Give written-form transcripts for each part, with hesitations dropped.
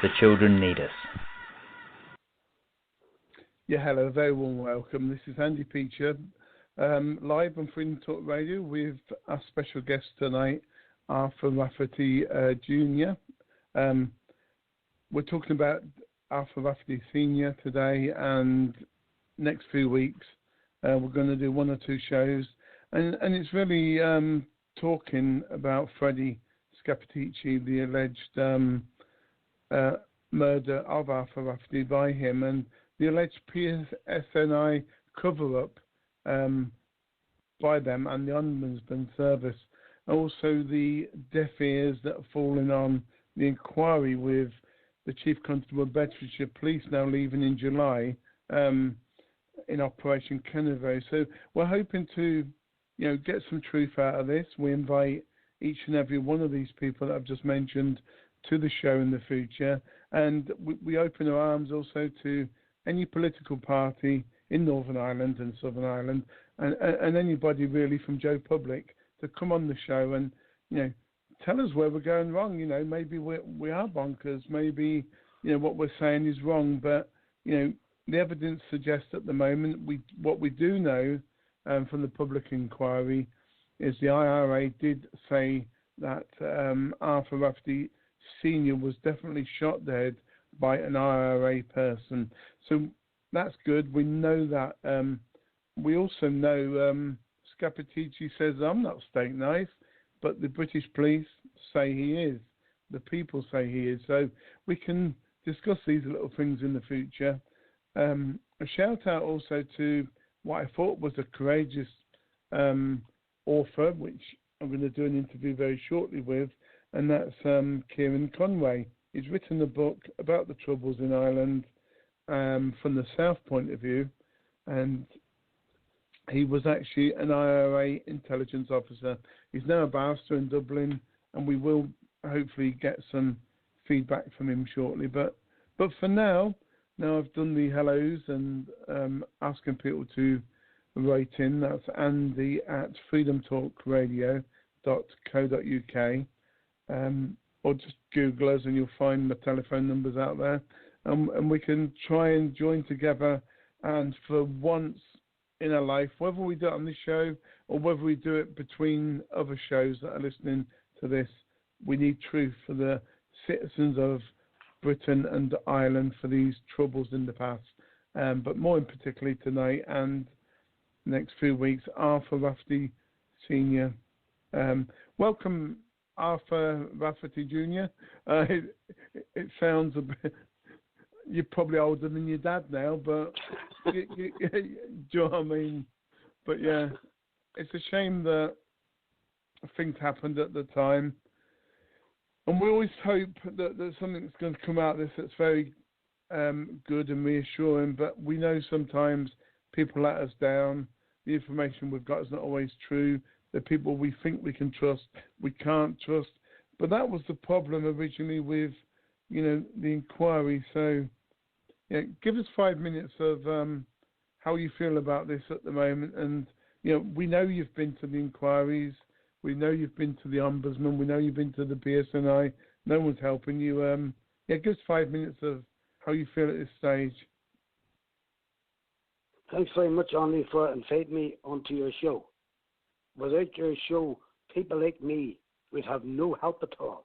The children need us. Yeah, hello, very warm welcome. This is Andy Peacher, live on Freedom Talk Radio with our special guest tonight, Arthur Rafferty Jr. We're talking about Arthur Rafferty Sr. today, and next few weeks we're going to do one or two shows, and it's really talking about Freddie Scappaticci, the alleged murder of Arthur Rafferty by him, and the alleged PSNI cover-up by them and the Ombudsman service. Also the deaf ears that have fallen on the inquiry with the Chief Constable of Bedfordshire Police now leaving in July in Operation Canterbury. So we're hoping to, get some truth out of this. We invite each and every one of these people that I've just mentioned to the show in the future, and we open our arms also to any political party in Northern Ireland and Southern Ireland, and anybody really from Joe Public to come on the show and, tell us where we're going wrong. Maybe we are bonkers. Maybe, what we're saying is wrong. But, the evidence suggests at the moment, what we do know from the public inquiry is the IRA did say that Arthur Rafferty Sr. was definitely shot dead by an IRA person. So that's good. We know that. We also know Scappaticci says, I'm not state knife, but the British police say he is. The people say he is. So we can discuss these little things in the future. A shout out also to what I thought was a courageous author, which I'm going to do an interview very shortly with, and that's Kieran Conway. He's written a book about the Troubles in Ireland from the South point of view, and he was actually an IRA intelligence officer. He's now a barrister in Dublin, and we will hopefully get some feedback from him shortly. But for now I've done the hellos and asking people to write in. That's Andy at freedomtalkradio.co.uk. Or just Google us and you'll find the telephone numbers out there. And we can try and join together, and for once in our life, whether we do it on this show or whether we do it between other shows that are listening to this, we need truth for the citizens of Britain and Ireland for these troubles in the past. But more in particularly tonight and next few weeks, Arthur Rafferty Sr. Welcome, Arthur Rafferty Jr. It sounds a bit... You're probably older than your dad now, but do you know what I mean? But yeah, it's a shame that things happened at the time. And we always hope that something's going to come out of this that's very good and reassuring, but we know sometimes people let us down. The information we've got is not always true. The people we think we can trust, we can't trust. But that was the problem originally with, the inquiry. So, give us 5 minutes of how you feel about this at the moment. And, we know you've been to the inquiries. We know you've been to the Ombudsman. We know you've been to the PSNI. No one's helping you. Give us 5 minutes of how you feel at this stage. Thanks very much, Andy, for inviting me onto your show. Without your show, people like me would have no help at all.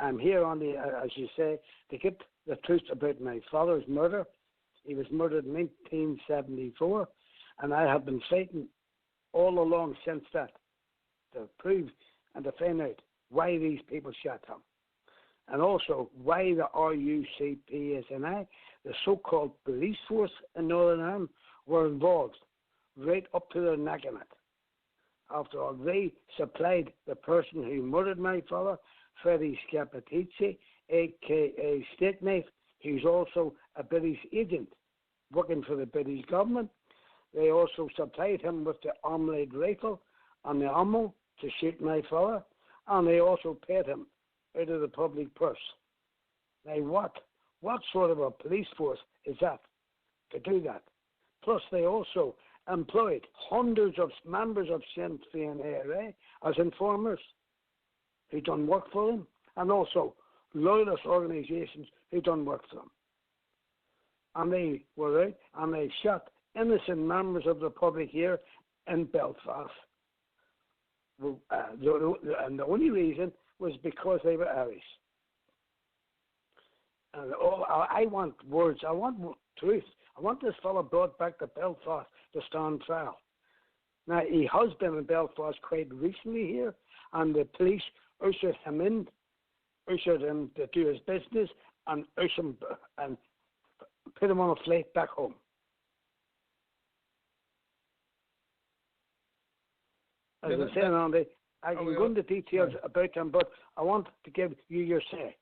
I'm here, Andy, as you say, to get the truth about my father's murder. He was murdered in 1974, and I have been fighting all along since that to prove and to find out why these people shot him. And also why the RUC PSNI, the so-called police force in Northern Ireland, were involved right up to their neck in it. After all, they supplied the person who murdered my father, Freddie Scappaticci, a.k.a. State Knife, who's also a British agent working for the British government. They also supplied him with the Aledged rifle and the ammo to shoot my father, and they also paid him out of the public purse. Now, what sort of a police force is that to do that? Plus, they also employed hundreds of members of Sinn Féin IRA as informers who done work for them, and also loyalist organisations who done work for them. And they were out and they shot innocent members of the public here in Belfast. And the only reason was because they were Irish. And I want words. I want truth. I want this fellow brought back to Belfast to stand trial. Now, he has been in Belfast quite recently here, and the police ushered him in, ushered him to do his business, and ushered him and put him on a flight back home. As I said, Andy, I can go into details about him, but I want to give you your say.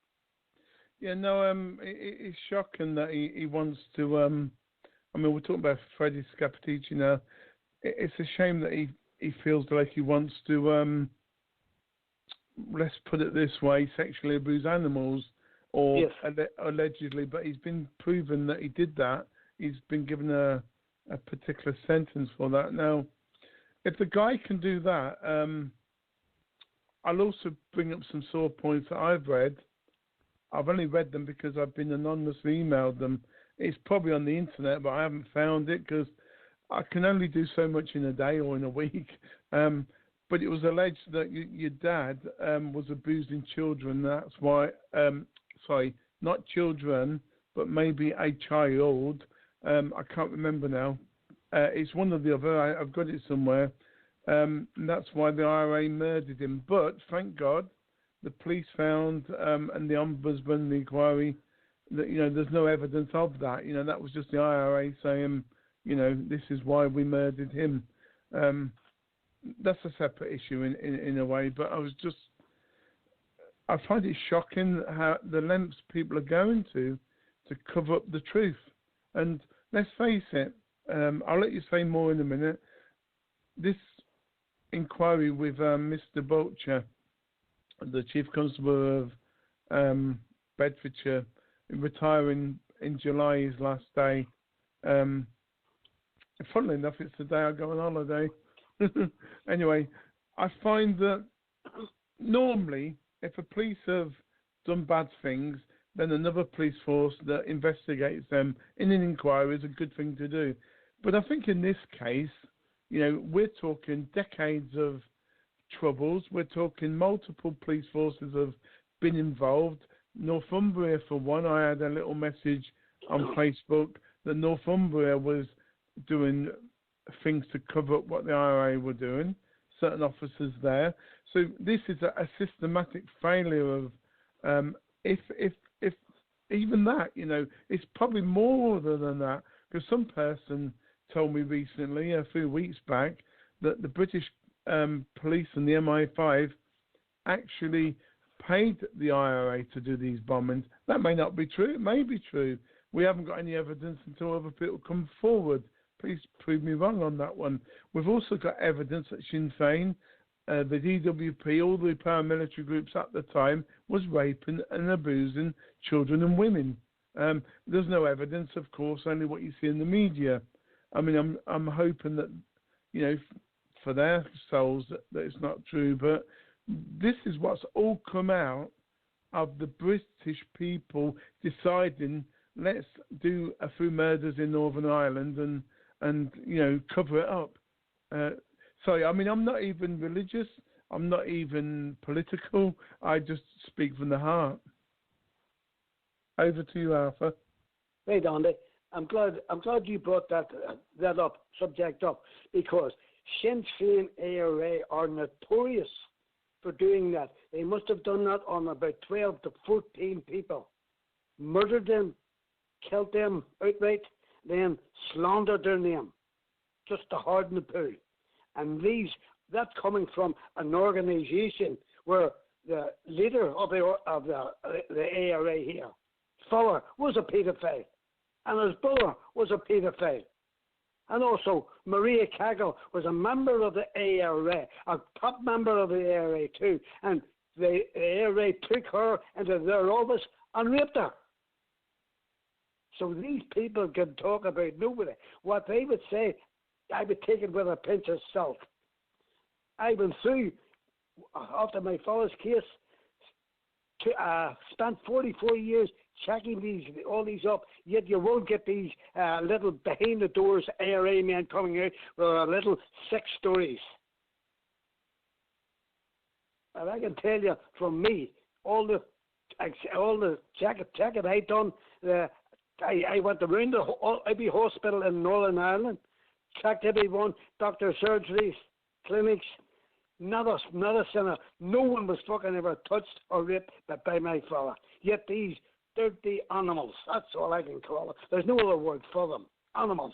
Yeah, no, it's shocking that he wants to. I mean, we're talking about FREDDIE SCAPPATICCI now. It's a shame that he feels like he wants to. Let's put it this way: sexually abuse animals, or yes. Allegedly. But he's been proven that he did that. He's been given a particular sentence for that. Now, if the guy can do that, I'll also bring up some sore points that I've read. I've only read them because I've been anonymously emailed them. It's probably on the internet, but I haven't found it because I can only do so much in a day or in a week. But it was alleged that your dad was abusing children. That's why, sorry, not children, but maybe a child. I can't remember now. It's one or the other. I've got it somewhere. And that's why the IRA murdered him. But thank God, the police found and the Ombudsman, the inquiry, that there's no evidence of that. That was just the IRA saying, this is why we murdered him. That's a separate issue in a way. But I find it shocking how the lengths people are going to cover up the truth. And let's face it, I'll let you say more in a minute. This inquiry with Mr Butcher, the Chief Constable of Bedfordshire, retiring in July, his last day. Funnily enough, it's the day I go on holiday. Anyway, I find that normally, if a police have done bad things, then another police force that investigates them in an inquiry is a good thing to do. But I think in this case, we're talking decades of troubles. We're talking multiple police forces have been involved. Northumbria, for one, I had a little message on Facebook that Northumbria was doing things to cover up what the IRA were doing, certain officers there. So this is a systematic failure of, if even that, it's probably more than that, because some person told me recently, a few weeks back, that the British police and the MI5 actually paid the IRA to do these bombings. That may not be true. It may be true. We haven't got any evidence until other people come forward. Please prove me wrong on that one. We've also got evidence that Sinn Féin, the DWP, all the paramilitary groups at the time, was raping and abusing children and women. There's no evidence, of course, only what you see in the media. I mean, I'm hoping that, for their souls that it's not true, but this is what's all come out of the British people deciding, let's do a few murders in Northern Ireland and cover it up. Sorry, I mean, I'm not even religious. I'm not even political. I just speak from the heart. Over to you, Arthur. Right, Andy. I'm glad you brought that subject up, because Sinn Féin IRA are notorious for doing that. They must have done that on about 12 to 14 people. Murdered them, killed them outright, then slandered their name, just to harden the pool. And that coming from an organisation where the leader of the IRA here, fella, was a paedophile, and his brother was a paedophile. And also, Maria Cagle was a member of the IRA, a top member of the IRA too, and the IRA took her into their office and raped her. So these people can talk about nobody. What they would say, I would take it with a pinch of salt. I went through, after my father's case, spent 44 years checking all these up, yet you won't get these little behind the doors IRA men coming out with a little 6 stories. And I can tell you from me, all the check I done, I went around every hospital in Northern Ireland, checked everyone, doctor surgeries, clinics, not a sinner. No one was fucking ever touched or raped by my father. Yet these dirty animals, that's all I can call it. There's no other word for them. Animals.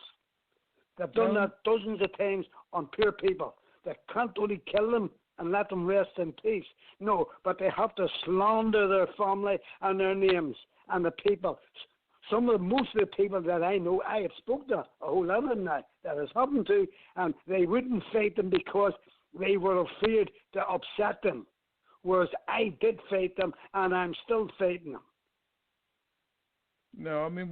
They've done that dozens of times on poor people. They can't only kill them and let them rest in peace. No, but they have to slander their family and their names and the people. Most of the people that I know, I have spoken to a whole lot of them now that has happened to, and they wouldn't fight them because they were afraid to upset them. Whereas I did fight them, and I'm still fighting them. No, I mean,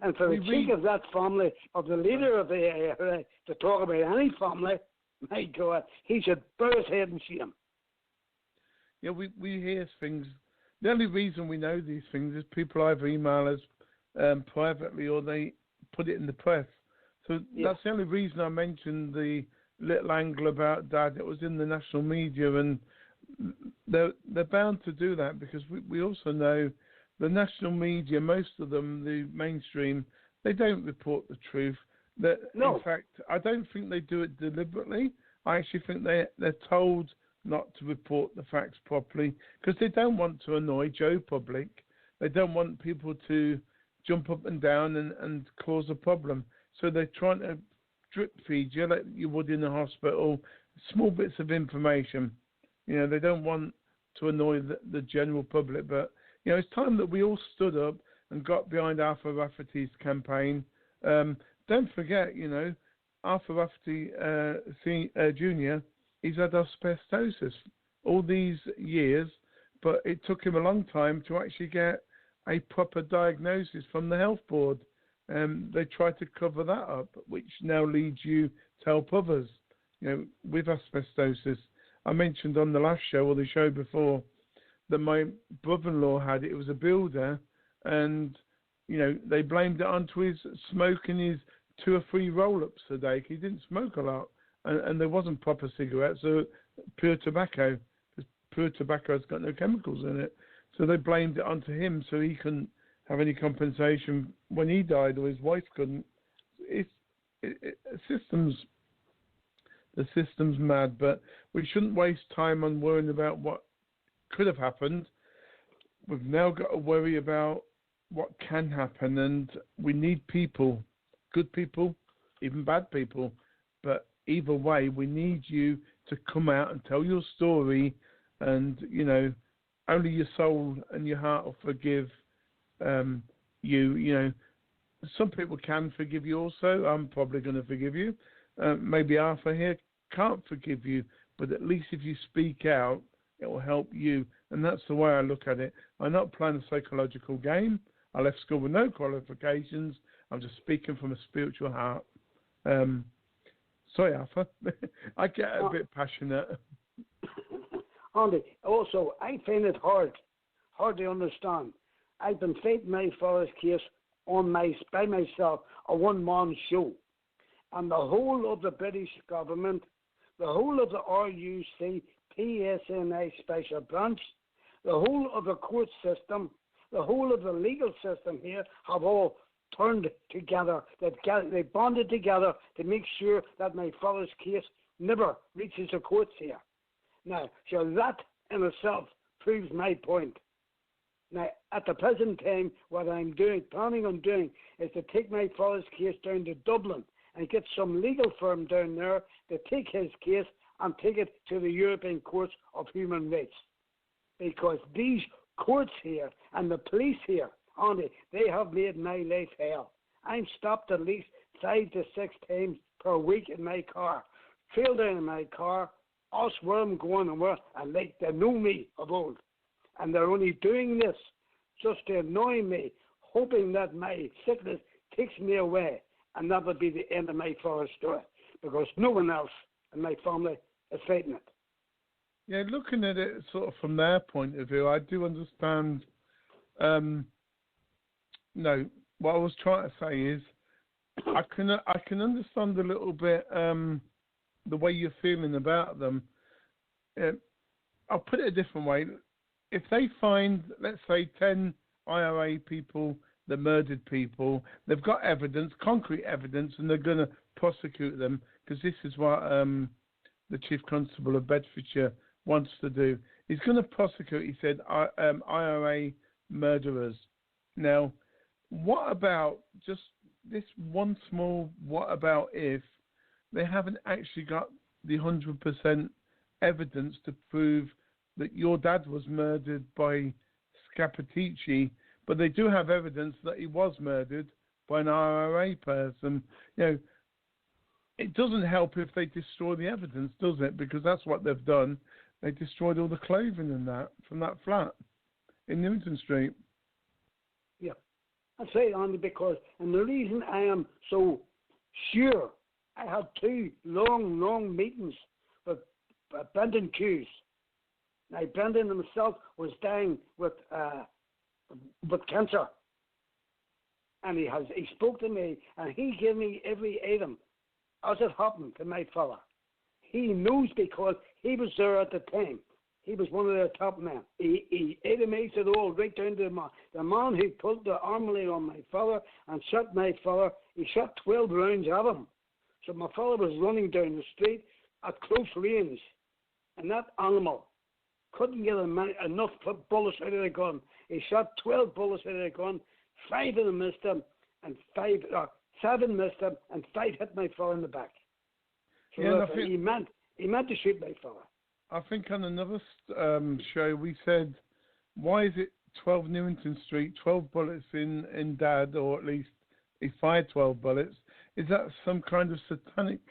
and for the sake of that family, of the leader of the IRA, to talk about any family, my God, he should bury his head in shame. Yeah, we hear things. The only reason we know these things is people either email us privately or they put it in the press. So that's the only reason I mentioned the little angle about Dad. It was in the national media, and they're bound to do that because we also know the national media, most of them, the mainstream, they don't report the truth. No. In fact, I don't think they do it deliberately. I actually think they're told not to report the facts properly because they don't want to annoy Joe Public. They don't want people to jump up and down and cause a problem. So they're trying to drip feed you like you would in a hospital, small bits of information. You know, they don't want to annoy the general public. But, you know, it's time that we all stood up and got behind Arthur Rafferty's campaign. Don't forget, you know, Arthur Rafferty Jr., he's had asbestosis all these years, but it took him a long time to actually get a proper diagnosis from the health board. They tried to cover that up, which now leads you to help others, you know, with asbestosis. I mentioned on the last show or the show before that my brother-in-law had it. It was a builder, and, you know, they blamed it onto his smoking his 2 or 3 roll-ups a day. He didn't smoke a lot, and there wasn't proper cigarettes, so pure tobacco. Because pure tobacco has got no chemicals in it. So they blamed it onto him so he couldn't have any compensation when he died, or his wife couldn't. The system's mad, but we shouldn't waste time on worrying about what could have happened. We've now got to worry about what can happen, and we need people, good people, even bad people, but either way, we need you to come out and tell your story, and, you know, only your soul and your heart will forgive you. You know, some people can forgive you also. I'm probably going to forgive you. Maybe Arthur here can't forgive you, but at least if you speak out, it will help you. And that's the way I look at it. I'm not playing a psychological game. I left school with no qualifications. I'm just speaking from a spiritual heart. Sorry, Arthur. I get a bit passionate. Andy, also, I find it hard to understand. I've been fighting my father's case by myself, a one-man show. And the whole of the British government, the whole of the RUC, PSNI special branch, the whole of the court system, the whole of the legal system here have all turned together. They bonded together to make sure that my father's case never reaches the courts here. Now, so that in itself proves my point. Now, at the present time, what I'm planning on doing, is to take my father's case down to Dublin and get some legal firm down there to take his case and take it to the European Courts of Human Rights. Because these courts here and the police here, Andy, they have made my life hell. I'm stopped at least 5 to 6 times per week in my car, trailed down in my car, ask where I'm going and where, and like they know me of old. And they're only doing this just to annoy me, hoping that my sickness takes me away, and that would be the end of my father's story, because no one else in my family is fighting it. Yeah, looking at it sort of from their point of view, I do understand. No, what I was trying to say is, I can understand a little bit the way you're feeling about them. I'll put it a different way. If they find, let's say, 10 IRA people that murdered people, they've got evidence, concrete evidence, and they're going to prosecute them, because this is what the Chief Constable of Bedfordshire wants to do. He's going to prosecute, he said, IRA murderers. Now, what about just this one small what about if they haven't actually got the 100% evidence to prove that your dad was murdered by Scappaticci, but they do have evidence that he was murdered by an IRA person? You know, it doesn't help if they destroy the evidence, does it? Because that's what they've done. They destroyed all the clothing and that from that flat in Newton Street. Yeah, I say it only because, and the reason I am so sure, I had 2 long meetings with Brendan Hughes. Now, Brendan himself was dying with cancer, and he spoke to me, and he gave me every item as it happened to my fella. He knows because he was there at the time. He was one of their top men. He itemates it all right down to the man who pulled the armlet on my father and shot my father. He shot 12 rounds at him. So my father was running down the street at close range, and that animal couldn't get enough bullets out of the gun. He shot 12 bullets out of the gun. 5 of them missed him, and 7 missed him, and 5 hit my father in the back. So yeah, he meant to shoot my father. I think on another show we said, why is it 12 Newington Street, 12 bullets in Dad, or at least he fired 12 bullets? Is that some kind of satanic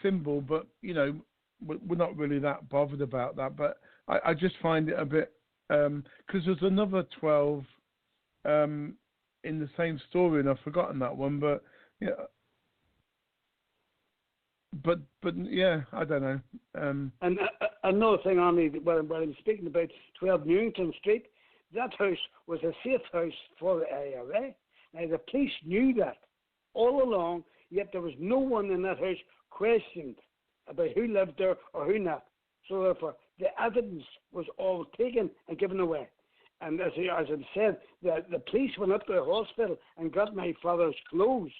symbol? But, you know, we're not really that bothered about that. But I just find it a bit, because there's another 12 in the same story, and I've forgotten that one. But, yeah. But yeah, I don't know. And another thing on me, when I'm speaking about 12 Newington Street, that house was a safe house for the IRA. Now, the police knew that all along, yet there was no one in that house questioned about who lived there or who not. So therefore, the evidence was all taken and given away. And as I said, the police went up to the hospital and got my father's clothes.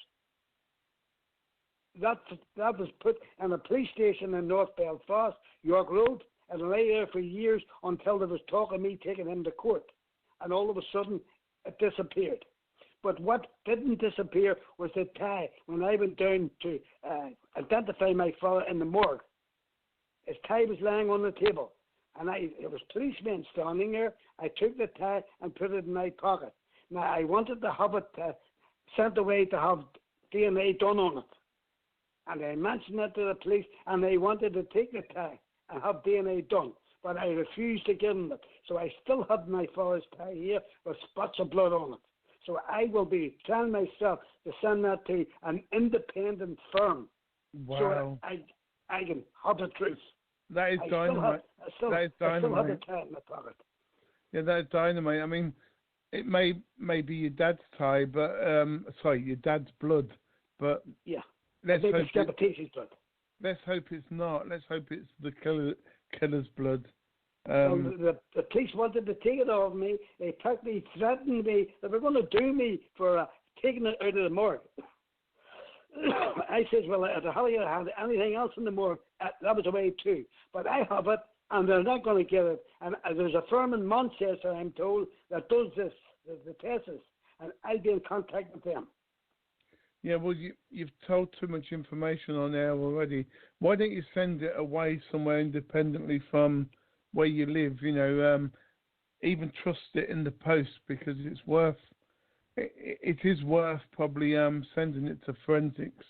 That was put in a police station in North Belfast, York Road, and lay there for years until there was talk of me taking him to court. And all of a sudden, it disappeared. But what didn't disappear was the tie. When I went down to identify my father in the morgue, his tie was lying on the table. And it was policemen standing there. I took the tie and put it in my pocket. Now, I wanted to have it sent away to have DNA done on it. And I mentioned that to the police, and they wanted to take the tie and have DNA done. But I refused to give them it. So I still have my father's tie here with spots of blood on it. So I will be trying myself to send that to an independent firm. Wow. So I can have the truth. That is dynamite. That is dynamite. I still have the tie in my pocket. Yeah, that is dynamite. I mean, it may be your dad's tie, but your dad's blood, but yeah. Let's hope blood. Let's hope it's not. Let's hope it's the killer's blood. The police wanted to take it off me. They practically threatened me. They were going to do me for taking it out of the morgue. I said, well, if I had anything else in the morgue, that was away too. But I have it, and they're not going to get it. And there's a firm in Manchester, I'm told, that does this, the tests, and I'll be in contact with them. Yeah, well, you've told too much information on air already. Why don't you send it away somewhere independently from where you live? You know, even trust it in the post, because it's worth. It is worth probably sending it to forensics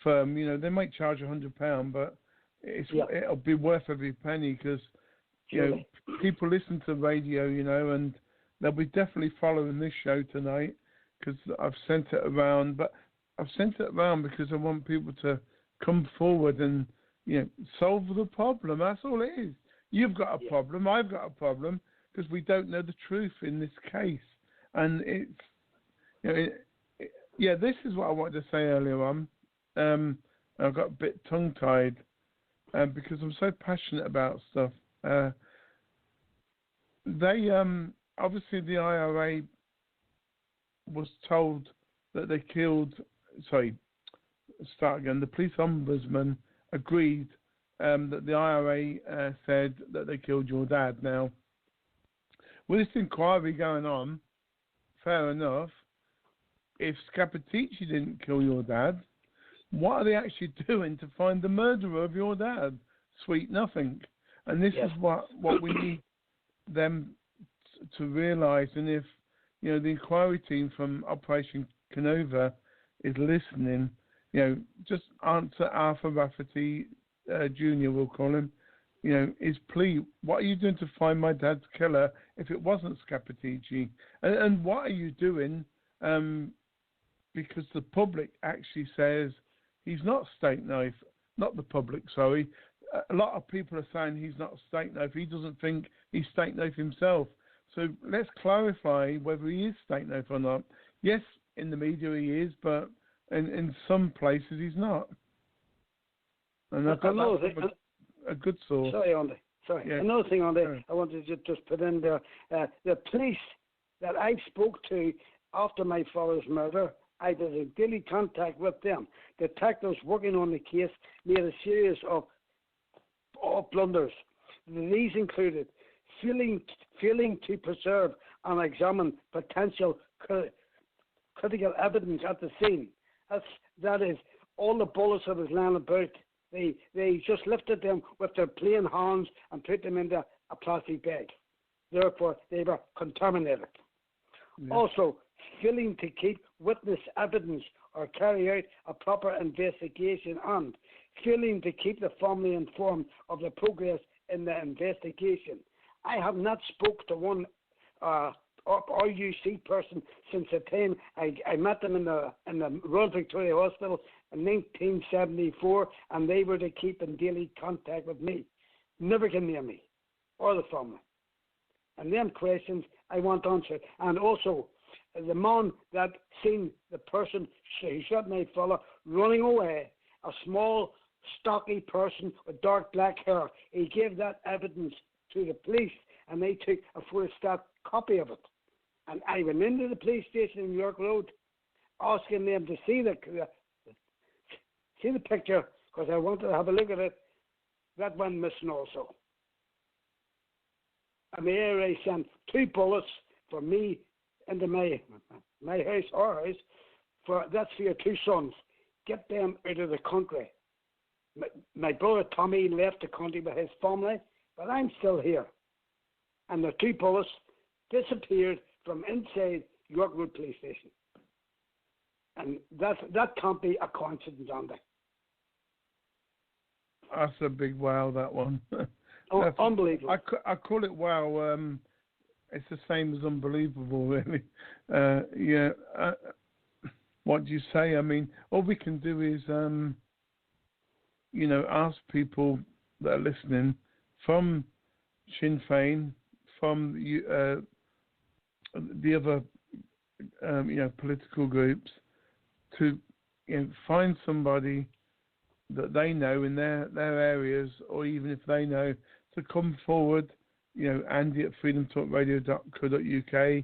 firm. You know, they might charge £100, but it'll be worth every penny, because you know people listen to radio. You know, and they'll be definitely following this show tonight, because I've sent it around, but. I've sent it around because I want people to come forward and solve the problem. That's all it is. You've got a problem. I've got a problem because we don't know the truth in this case. And it's, this is what I wanted to say earlier on. I got a bit tongue-tied because I'm so passionate about stuff. They obviously the IRA was told that they killed. Sorry, start again. The police ombudsman agreed that the IRA said that they killed your dad. Now, with this inquiry going on, fair enough. If Scappaticci didn't kill your dad, what are they actually doing to find the murderer of your dad? Sweet nothing. And this is what we need them to realise. And if the inquiry team from Operation Canova is listening, just answer Arthur Rafferty Jr. We'll call him. His plea. What are you doing to find my dad's killer if it wasn't Scappaticci? And what are you doing? Because the public actually says he's not steak knife. Not the public, sorry. A lot of people are saying he's not steak knife. He doesn't think he's steak knife himself. So let's clarify whether he is steak knife or not. Yes, in the media he is, but in some places he's not. And I've got a good source. Sorry, Andy. Sorry. Yeah. Another thing, Andy, I wanted to just put in there. The police that I spoke to after my father's murder, I was in daily contact with them. The detectives working on the case made a series of blunders. These included failing to preserve and examine potential critical evidence at the scene. That is, all the bullets that was lying about, they just lifted them with their plain hands and put them into a plastic bag. Therefore, they were contaminated. Yeah. Also, failing to keep witness evidence or carry out a proper investigation, and failing to keep the family informed of the progress in the investigation. I have not spoke to one RUC person since the time I met them in the Royal Victoria Hospital in 1974, and they were to keep in daily contact with me. Never came near me or the family. And them questions I want answered. And also, the man that seen the person who shot my fella running away, a small, stocky person with dark black hair, he gave that evidence to the police, and they took a photostat copy of it. And I went into the police station in York Road, asking them to see the picture, because I wanted to have a look at it. That went missing also. And the IRA sent 2 bullets for me into my house, our house, that's for your 2 sons. Get them out of the country. My brother Tommy left the country with his family, but I'm still here. And the 2 bullets disappeared from inside York Road Police Station. And that can't be a coincidence, Andy. That's a big wow, that one. Unbelievable. I call it wow. It's the same as unbelievable, really. What do you say? I mean, all we can do is, ask people that are listening from Sinn Féin, from the other, political groups, to find somebody that they know in their areas, or even if they know, to come forward. Andy at freedomtalkradio.co.uk.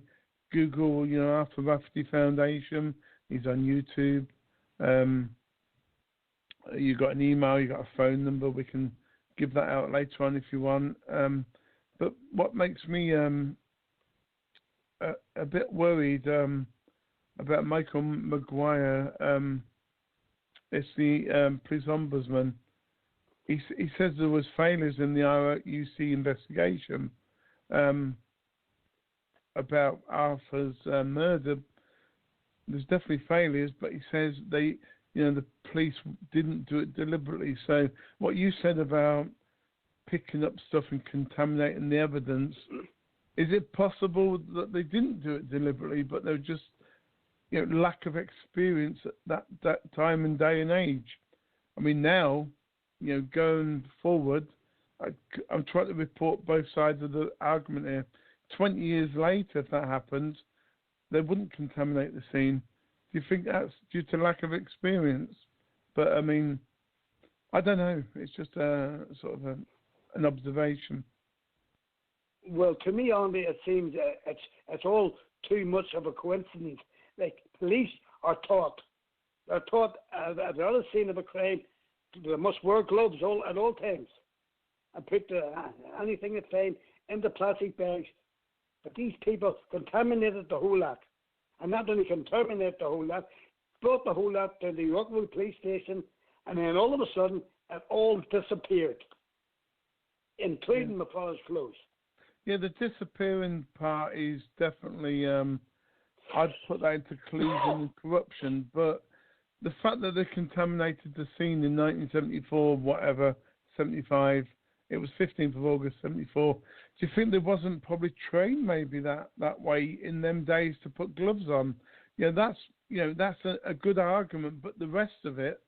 Google, Arthur Rafferty Foundation. He's on YouTube. You got an email, you got a phone number. We can give that out later on if you want. But what makes me a bit worried about Michael Maguire, it's the police ombudsman. He says there was failures in the RUC investigation about Arthur's murder. There's definitely failures, but he says the police didn't do it deliberately. So what you said about picking up stuff and contaminating the evidence, is it possible that they didn't do it deliberately, but they're just lack of experience at that time and day and age? I mean, now going forward, I'm trying to report both sides of the argument here. 20 years later, if that happened, they wouldn't contaminate the scene. Do you think that's due to lack of experience? But I mean, I don't know. It's just a sort of an observation. Well, to me, only it seems it's all too much of a coincidence. Like, police are taught, at the other scene of a crime, they must wear gloves at all times and put anything they find in the plastic bags. But these people contaminated the whole lot. And not only contaminated the whole lot, brought the whole lot to the Yorkville police station, and then all of a sudden, it all disappeared, including my father's clothes. Yeah, the disappearing part is definitely, I'd put that into collusion and corruption, but the fact that they contaminated the scene in 1974, whatever, 75, it was 15th of August, 74, do you think there wasn't probably trained maybe that way in them days to put gloves on? That's a good argument, but the rest of it,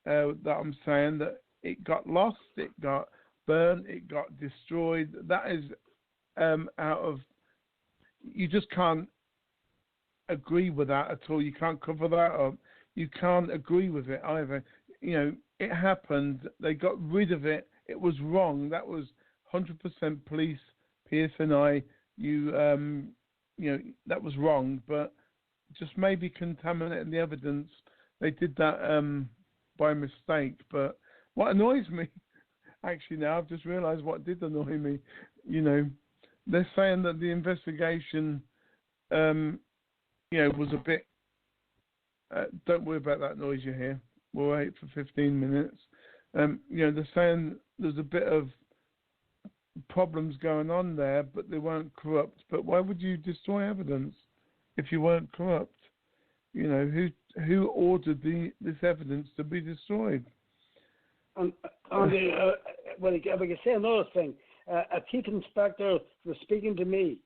that I'm saying, that it got lost, it got burnt, it got destroyed, that is you just can't agree with that at all. You can't cover that up. You can't agree with it either. It happened. They got rid of it. It was wrong. That was 100% police, PSNI. That was wrong. But just maybe contaminating the evidence. They did that by mistake. But what annoys me, actually, now I've just realised what did annoy me. They're saying that the investigation, was a bit. Don't worry about that noise you hear. We'll wait for 15 minutes. They're saying there's a bit of problems going on there, but they weren't corrupt. But why would you destroy evidence if you weren't corrupt? Who ordered this evidence to be destroyed? Well, if I can say another thing, a chief inspector was speaking to me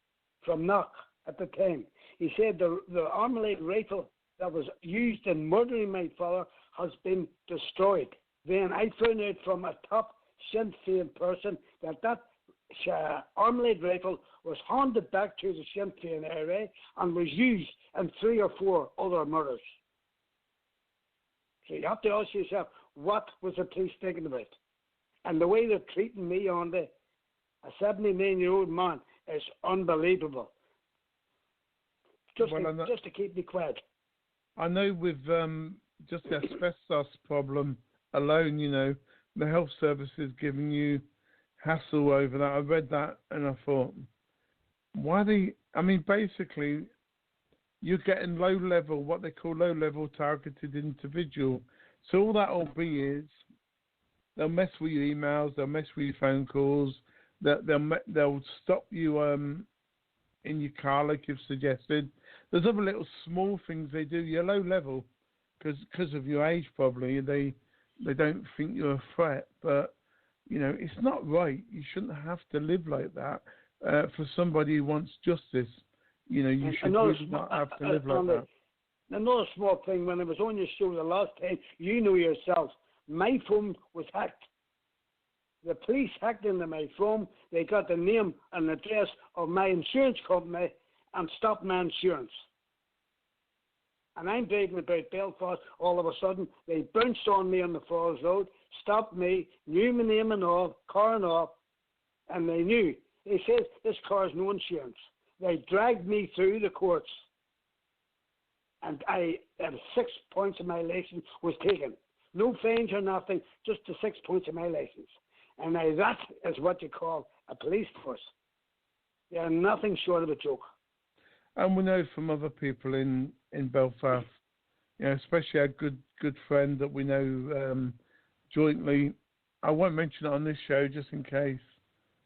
from Knock at the time. He said the armalite rifle that was used in murdering my father has been destroyed. Then I found out from a top Sinn Féin person that armalite rifle was handed back to the Sinn Féin IRA and was used in 3 or 4 other murders. So you have to ask yourself, what was the police thinking about? And the way they're treating me on a 79-year-old man is unbelievable. Just to keep me quiet. I know with just the asbestos problem alone, the health service is giving you hassle over that. I read that and I thought, basically, you're getting what they call low-level targeted individual. So all that will be is they'll mess with your emails, they'll mess with your phone calls, they'll stop you in your car like you've suggested. There's other little small things they do. You're low level because of your age probably. They don't think you're a threat, but it's not right. You shouldn't have to live like that for somebody who wants justice. You should really not have to live like that. Another small thing, when I was on your show the last time, you know yourself, my phone was hacked. The police hacked into my phone. They got the name and address of my insurance company and stopped my insurance. And I'm driving about Belfast. All of a sudden, they bounced on me on the Falls Road, stopped me, knew my name and all, car and all, and they knew. They said, this car has no insurance. They dragged me through the courts. And 6 points of my license was taken. No fines or nothing, just the 6 points of my license. And now that is what you call a police force. They are nothing short of a joke. And we know from other people in Belfast, especially our good friend that we know jointly. I won't mention it on this show just in case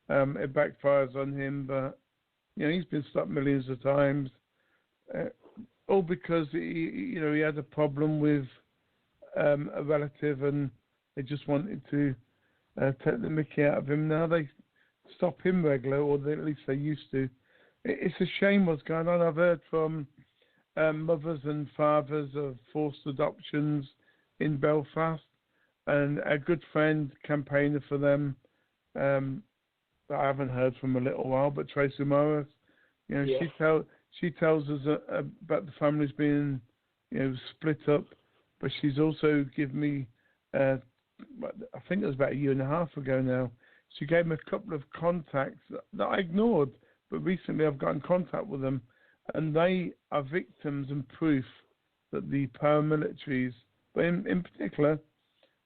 it backfires on him, but he's been stopped millions of times, all because he had a problem with a relative and they just wanted to take the mickey out of him. Now they stop him regular, or at least they used to. It's a shame what's going on. I've heard from mothers and fathers of forced adoptions in Belfast. and a good friend, campaigner for them, that I haven't heard from a little while, but Tracy Morris, you know, she tells us about the families being, you know, split up, but she's also given me, I think it was about a year and a half ago now, she gave me a couple of contacts that I ignored, but recently I've got in contact with them, and they are victims and proof that the paramilitaries, but in particular,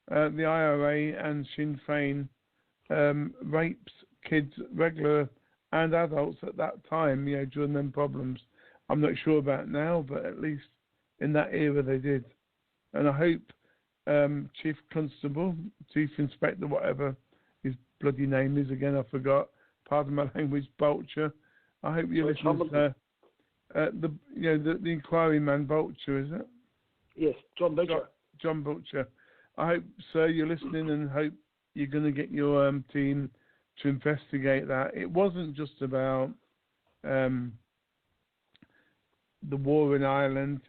the IRA and Sinn Féin, rapes kids, regular and adults at that time, you know, during them problems. I'm not sure about now, but at least in that era they did. And I hope Chief Constable, Chief Inspector, whatever his bloody name is again, I forgot, pardon my language, Vulture. I hope you listen to the inquiry man, Vulture, is it? Yes, John Butcher. John Butcher. I hope, sir, you're listening, and hope you're going to get your team to investigate that. It wasn't just about the war in Ireland.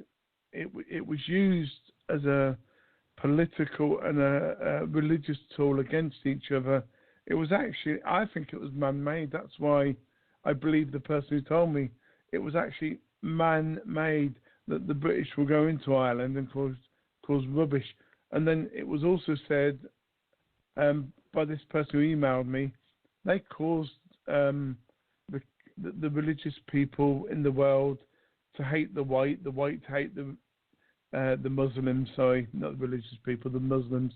It was used as a political and a religious tool against each other. It was actually, I think it was man-made. That's why I believe the person who told me it was actually man-made, that the British will go into Ireland and cause rubbish. And then it was also said by this person who emailed me, they caused the religious people in the world to hate the white to hate the Muslims. Sorry, not the religious people, the Muslims.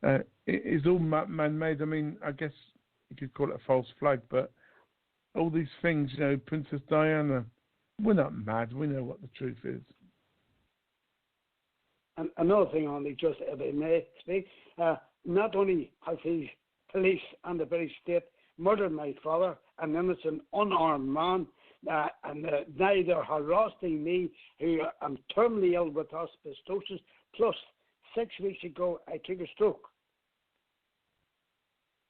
It is all man-made. I mean, I guess you could call it a false flag, but all these things, you know, Princess Diana, we're not mad. We know what the truth is. And another thing only, just if I may speak, not only has the police and the British state murdered my father, an innocent, unarmed man, and now they're harassing me, who am terminally ill with asbestosis, plus 6 weeks ago I took a stroke.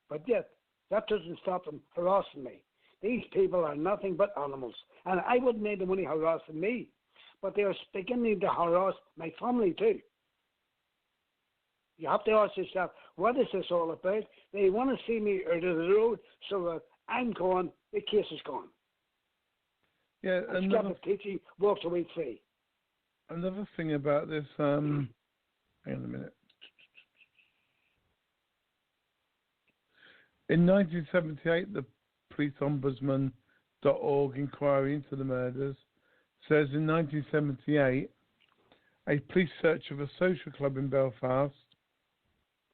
But yet, that doesn't stop them harassing me. These people are nothing but animals, and I wouldn't need the money harassing me, but they are beginning to harass my family too. You have to ask yourself, what is this all about? They want to see me out of the road, so that I'm gone, the case is gone. Yeah, and Scappaticci walks away free. Another thing about this, hang on a minute. In 1978, the police ombudsman.org inquiry into the murders says in 1978, a police search of a social club in Belfast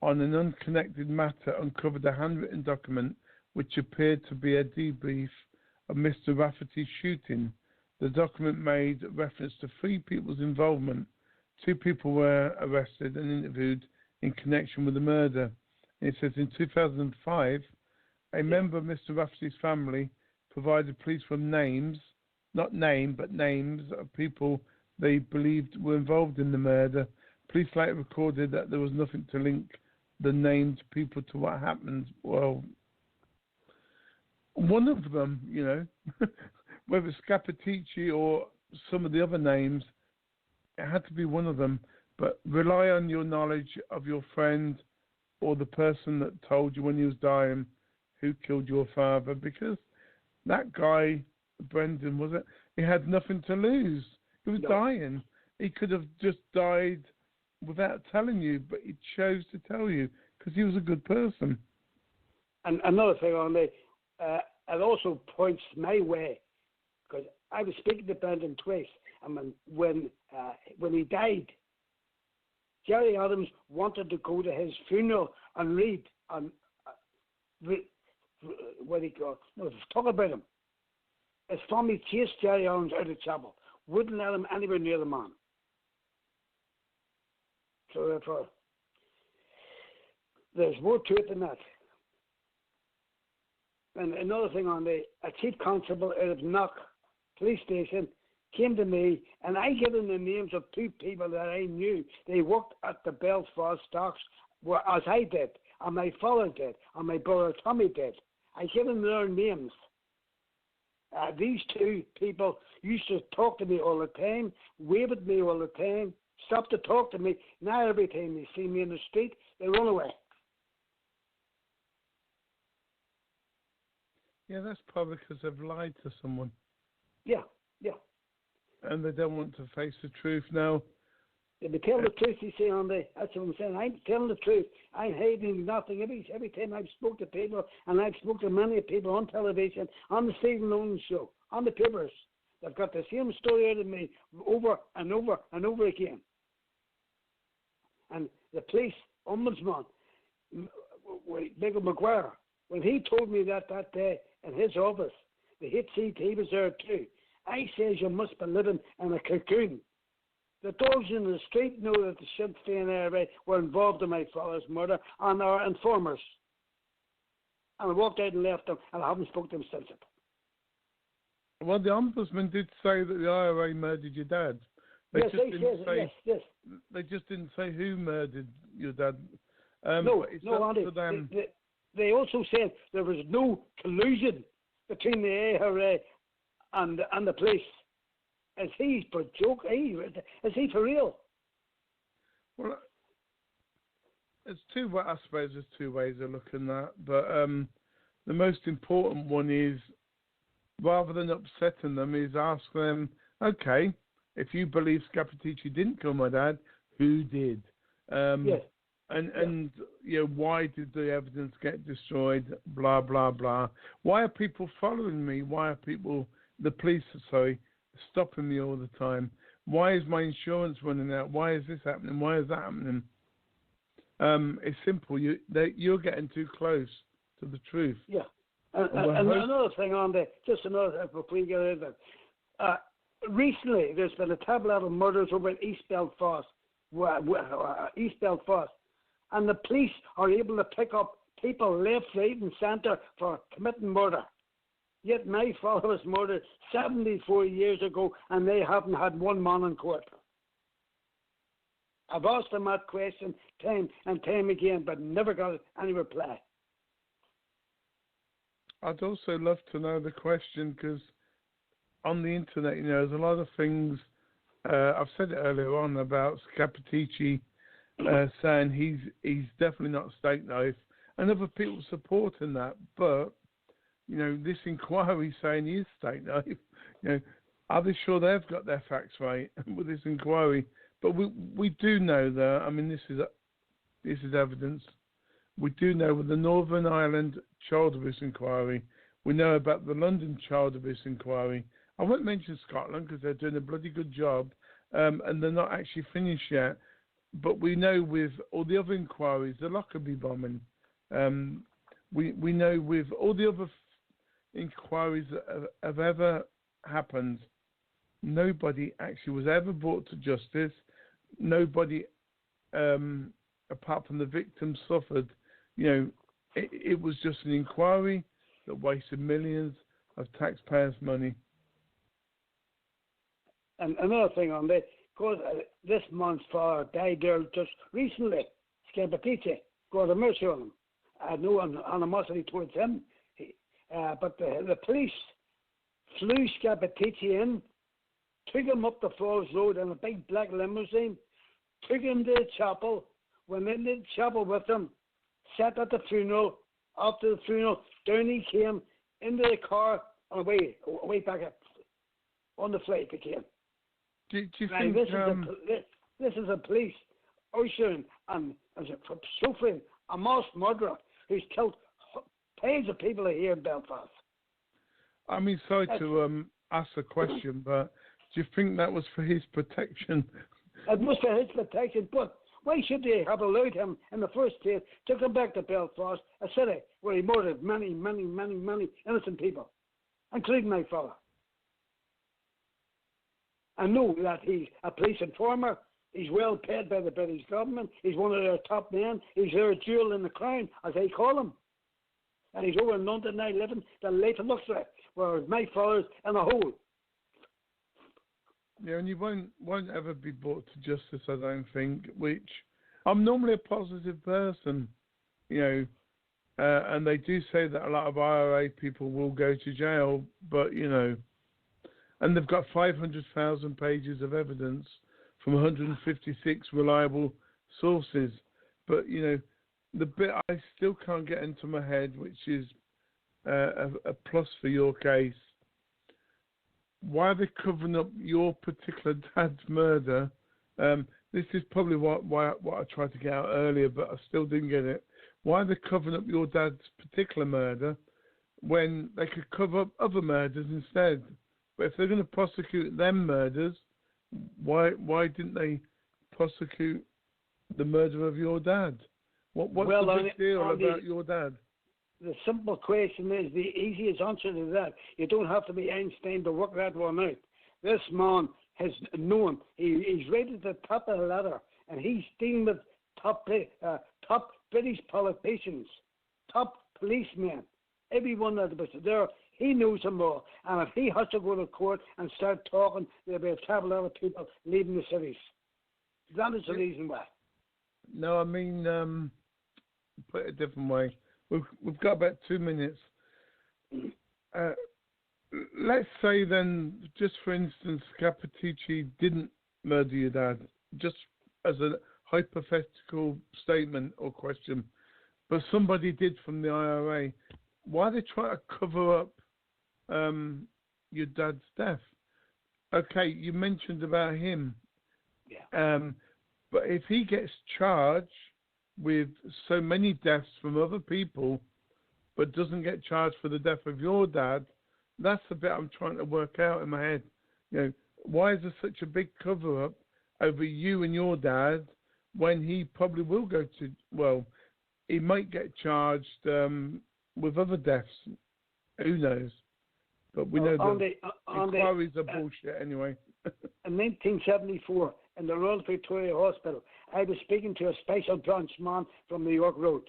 on an unconnected matter uncovered a handwritten document which appeared to be a debrief of Mr Rafferty's shooting. The document made reference to 3 people's involvement. 2 people were arrested and interviewed in connection with the murder. It says in 2005, a member of Mr Rafferty's family provided police with names, not name, but names of people they believed were involved in the murder. Police later recorded that there was nothing to link the named people to what happened. Well, one of them, you know, whether Scappaticci or some of the other names, it had to be one of them. But rely on your knowledge of your friend or the person that told you when he was dying who killed your father, because that guy, Brendan, was it? He had nothing to lose. He was dying. He could have just died without telling you, but he chose to tell you because he was a good person. And another thing on it also points my way, because I was speaking to Brendan twice, and when he died, Jerry Adams wanted to go to his funeral and read what he called, talk about him. His family chased Jerry Adams out of chapel, wouldn't let him anywhere near the man. So therefore, there's more to it than that. And another thing on a chief constable out of Knock police station came to me, and I gave him the names of 2 people that I knew. They worked at the Belfast stocks, as I did, and my father did, and my brother Tommy did. I gave him their names. These 2 people used to talk to me all the time, wave at me all the time, stop to talk to me. Now every time they see me in the street, they run away. Yeah, that's probably because they've lied to someone. Yeah. And they don't want to face the truth now. If they tell the truth, you see, that's what I'm saying. I'm telling the truth. I'm hiding nothing. Every time I've spoke to people, and I've spoke to many people on television, on the Stephen Nolan show, on the papers, they've got the same story out of me over and over and over again. And the police ombudsman, Michael McGuire, when he told me that day in his office, the HCT was there too. I says you must be living in a cocoon. The dogs in the street know that the Sinn Féin IRA were involved in my father's murder and are informers. And I walked out and left them, and I haven't spoken to them since it. Well, the Ombudsman did say that the IRA murdered your dad. They just didn't say who murdered your dad. No, Andy. They also said there was no collusion between the IRA and the police. Is he for joke? Is he for real? Well, I suppose there's two ways of looking at that. But the most important one is, rather than upsetting them, is ask them, okay, if you believe Scappaticci didn't kill my dad, who did? Yes. And you know, why did the evidence get destroyed? Blah blah blah. Why are people following me? Why are the police, stopping me all the time? Why is my insurance running out? Why is this happening? Why is that happening? It's simple. You're getting too close to the truth. Yeah. And another thing on there, just another thing before we get into it. Recently, there's been a tablet of murders over in East Belfast, and the police are able to pick up people left, right, and centre for committing murder. Yet my father was murdered 74 years ago, and they haven't had one man in court. I've asked them that question time and time again, but never got any reply. I'd also love to know the question, because on the internet, there's a lot of things. I've said it earlier on about Scappaticci saying he's definitely not steak knife, and other people supporting that. But this inquiry saying he is steak knife. Are they sure they've got their facts right with this inquiry? But we do know that. I mean, this is evidence. We do know with the Northern Ireland child abuse inquiry. We know about the London child abuse inquiry. I won't mention Scotland because they're doing a bloody good job, and they're not actually finished yet. But we know with all the other inquiries, the Lockerbie bombing, we know with all the other inquiries that have ever happened, nobody actually was ever brought to justice. Nobody, apart from the victims, suffered. It was just an inquiry that wasted millions of taxpayers' money. And another thing on this, because this man's father died there just recently, Scappaticci, God have mercy on him. I had no animosity towards him. But the police flew Scappaticci in, took him up the Falls Road in a big black limousine, took him to the chapel, went into the chapel with him, sat at the funeral. After the funeral, down he came into the car and away back up on the flight again. Do you think this is a police ushering and suffering a mass murderer who's killed tens of people here in Belfast? I mean, sorry to ask the question, but do you think that was for his protection? It was for his protection, but why should they have allowed him in the first place to come back to Belfast, a city where he murdered many, many, many, many innocent people, including my father? I know that he's a police informer. He's well paid by the British government. He's one of their top men. He's their jewel in the crown, as they call him. And he's over in London now living the life of luxury, whereas my father's in a hole. Yeah, and you won't ever be brought to justice, I don't think, which I'm normally a positive person, and they do say that a lot of IRA people will go to jail, but, and they've got 500,000 pages of evidence from 156 reliable sources. But, you know, the bit I still can't get into my head, which is a plus for your case, why are they covering up your particular dad's murder? This is probably what I tried to get out earlier, but I still didn't get it. Why are they covering up your dad's particular murder when they could cover up other murders instead? But if they're going to prosecute them murders, why didn't they prosecute the murder of your dad? What's the big deal about your dad? The simple question is the easiest answer to that. You don't have to be Einstein to work that one out. This man has known. He's right at the top of the ladder, and he's dealing with top British politicians, top policemen, everyone that was there. He knows them all. And if he has to go to court and start talking, there'll be a travel lot of people leaving the cities. That is the reason why. No, I mean, put it a different way. We've got about 2 minutes. Let's say then, just for instance, Scappaticci didn't murder your dad, just as a hypothetical statement or question, but somebody did from the IRA. Why are they trying to cover up your dad's death? Okay, you mentioned about him. Yeah. But if he gets charged with so many deaths from other people, but doesn't get charged for the death of your dad, that's the bit I'm trying to work out in my head. You know, why is there such a big cover-up over you and your dad when he probably will go to, well, he might get charged with other deaths. Who knows? But we know that inquiries are bullshit anyway. In 1974, in the Royal Victoria Hospital, I was speaking to a special branch man from New York Road.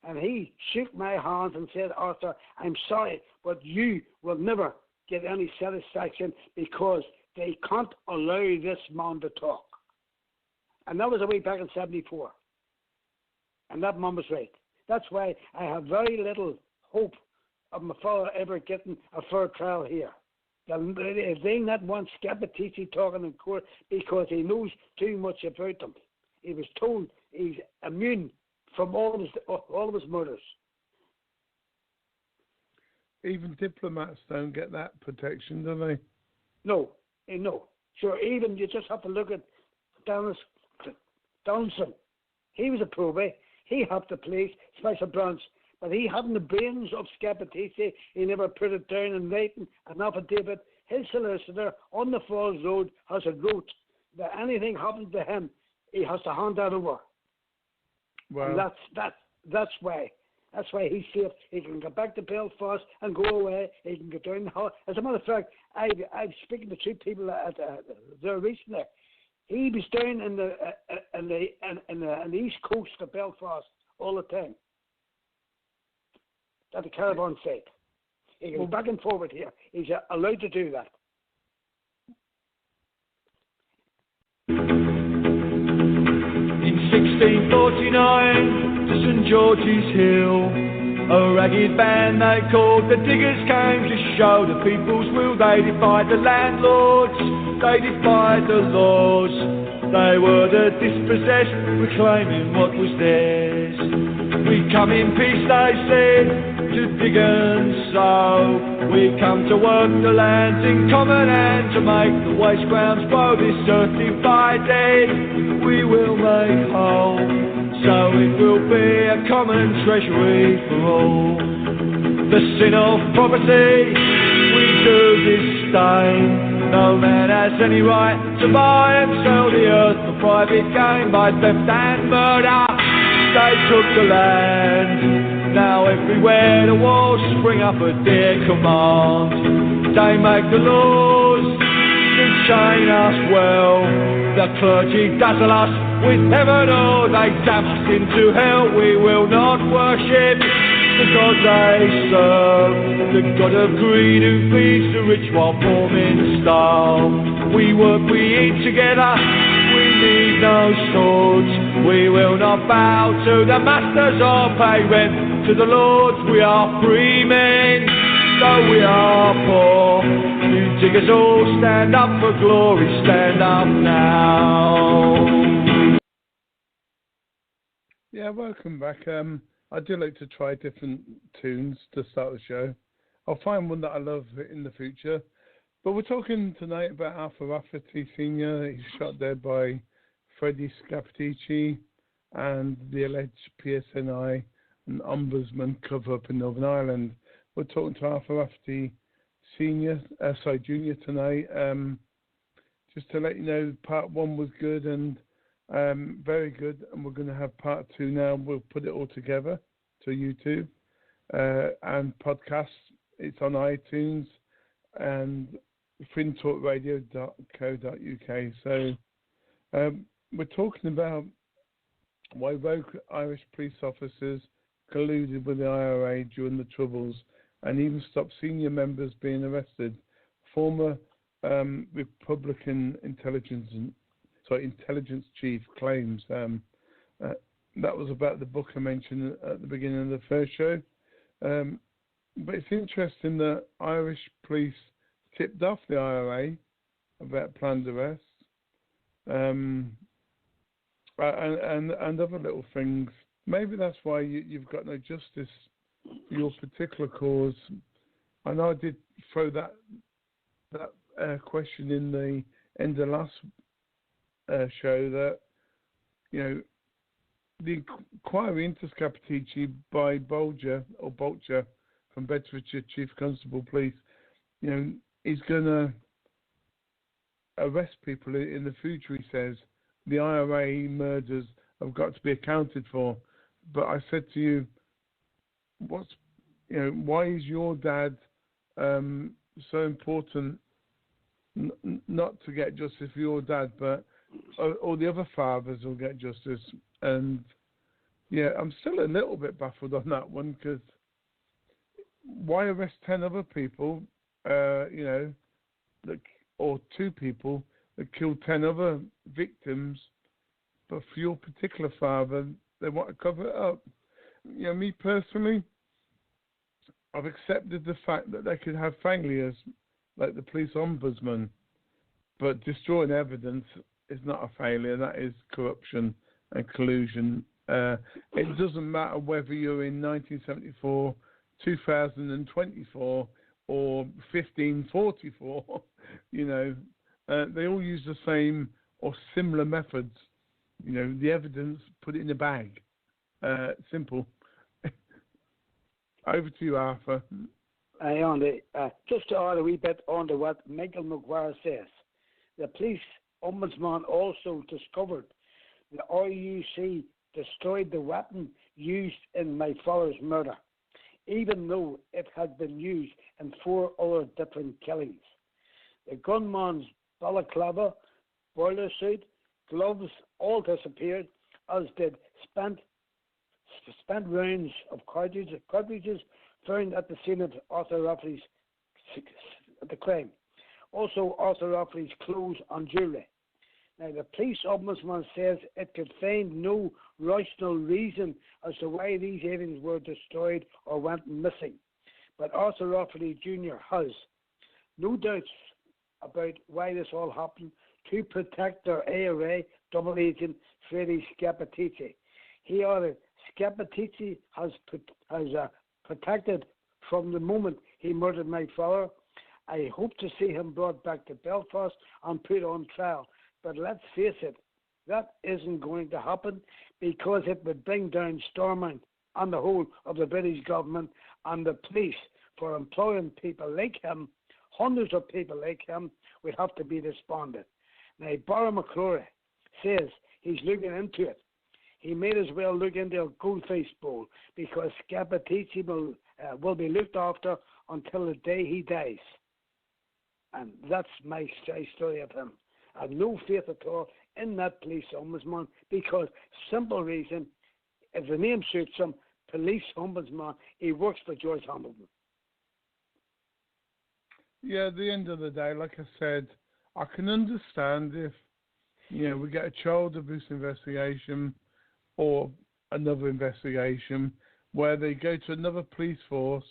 And he shook my hand and said, Arthur, I'm sorry, but you will never get any satisfaction because they can't allow this man to talk. And that was a way back in 74. And that man was right. That's why I have very little hope of my father ever getting a fair trial here. They not want Scappaticci talking in court because he knows too much about them. He was told he's immune from all of his murders. Even diplomats don't get that protection, do they? No. Sure, even you just have to look at Downson. He was a probate. He had the police, special branch, but he hadn't the brains of Scappaticci. He never put it down in writing, an affidavit. His solicitor on the Falls Road has a note that anything happens to him, he has to hand that over. Well, and that's why he's safe. He can go back to Belfast and go away. He can go down the hall. As a matter of fact, I've spoken to 2 people at there recently. He was down in the east coast of Belfast all the time at the caravan site. He goes back and forward here. He's allowed to do that. In 1649, to St George's Hill, a ragged band they called the Diggers came to show the people's will. They defied the landlords, they defied the laws. They were the dispossessed, reclaiming what was theirs. We come in peace, they said, to dig and sow. We come to work the lands in common and to make the waste grounds grow. This earth divided, we will make whole. So it will be a common treasury for all. The sin of property we do disdain. No man has any right to buy and sell the earth for private gain. By theft and murder they took the land. Now everywhere the walls spring up at their command. They make the laws to chain us well. The clergy dazzle us with heaven, or they damn us into hell. We will not worship the God they serve, the God of greed who feeds the rich while poor men starve. We work, we eat together, we need no swords. We will not bow to the masters or pay rent to the lords. We are free men, though we are poor. You diggers all stand up for glory, stand up now. Yeah, welcome back. I do like to try different tunes to start the show. I'll find one that I love in the future. But we're talking tonight about Mr Rafferty Sr. He's shot dead by FREDDIE SCAPPATICCI and the alleged PSNI and Ombudsman cover-up in Northern Ireland. We're talking to Mr Rafferty Junior tonight. Just to let you know, part one was good and very good, and we're going to have part two now. We'll put it all together to YouTube and podcasts. It's on iTunes and freedomtalkradio.co.uk. So we're talking about why rogue Irish police officers colluded with the IRA during the Troubles and even stopped senior members being arrested. Former Republican intelligence chief claims. That was about the book I mentioned at the beginning of the first show. But it's interesting that Irish police tipped off the IRA about planned arrests and other little things. Maybe that's why you've got no justice for your particular cause. I know I did throw that question in the end of last show that, you know, the inquiry into Scappaticci by Bolger from Bedfordshire Chief Constable Police, you know, is going to arrest people in the future. He says the IRA murders have got to be accounted for. But I said to you, why is your dad so important? Not to get justice for your dad, but all the other fathers will get justice. And yeah, I'm still a little bit baffled on that one, because why arrest 10 other people, or 2 people that killed 10 other victims, but for your particular father, they want to cover it up? You know, me personally, I've accepted the fact that they could have failures, like the police ombudsman, but destroying evidence is not a failure. That is corruption and collusion. It doesn't matter whether you're in 1974, 2024, or 1544. You know, they all use the same or similar methods. You know, the evidence, put it in a bag. Simple. Over to you, Arthur. Just to add a wee bit on to what Michael McGuire says. The police ombudsman also discovered the RUC destroyed the weapon used in my father's murder, even though it had been used in 4 other different killings. The gunman's balaclava, boiler suit, gloves all disappeared, as did spent rounds of cartridges found at the scene of Arthur Rafferty's the crime. Also, Arthur Rafferty's clothes and jewellery. Now, the police ombudsman says it could find no rational reason as to why these evidence were destroyed or went missing. But Arthur Rafferty Jr. has no doubts about why this all happened to protect their IRA double agent FREDDIE SCAPPATICCI. He added, Scappaticci has protected from the moment he murdered my father. I hope to see him brought back to Belfast and put on trial. But let's face it, that isn't going to happen, because it would bring down Stormont and the whole of the British government and the police for employing people like him. Hundreds of people like him would have to be despondent. Now, Barra McCrory says he's looking into it. He may as well look into a goldfish bowl, because Scappaticci will be looked after until the day he dies. And that's my story of him. I have no faith at all in that police ombudsman, because simple reason, if the name suits him, police ombudsman, he works for George Hamilton. Yeah, at the end of the day, like I said, I can understand if, you know, we get a child abuse investigation or another investigation where they go to another police force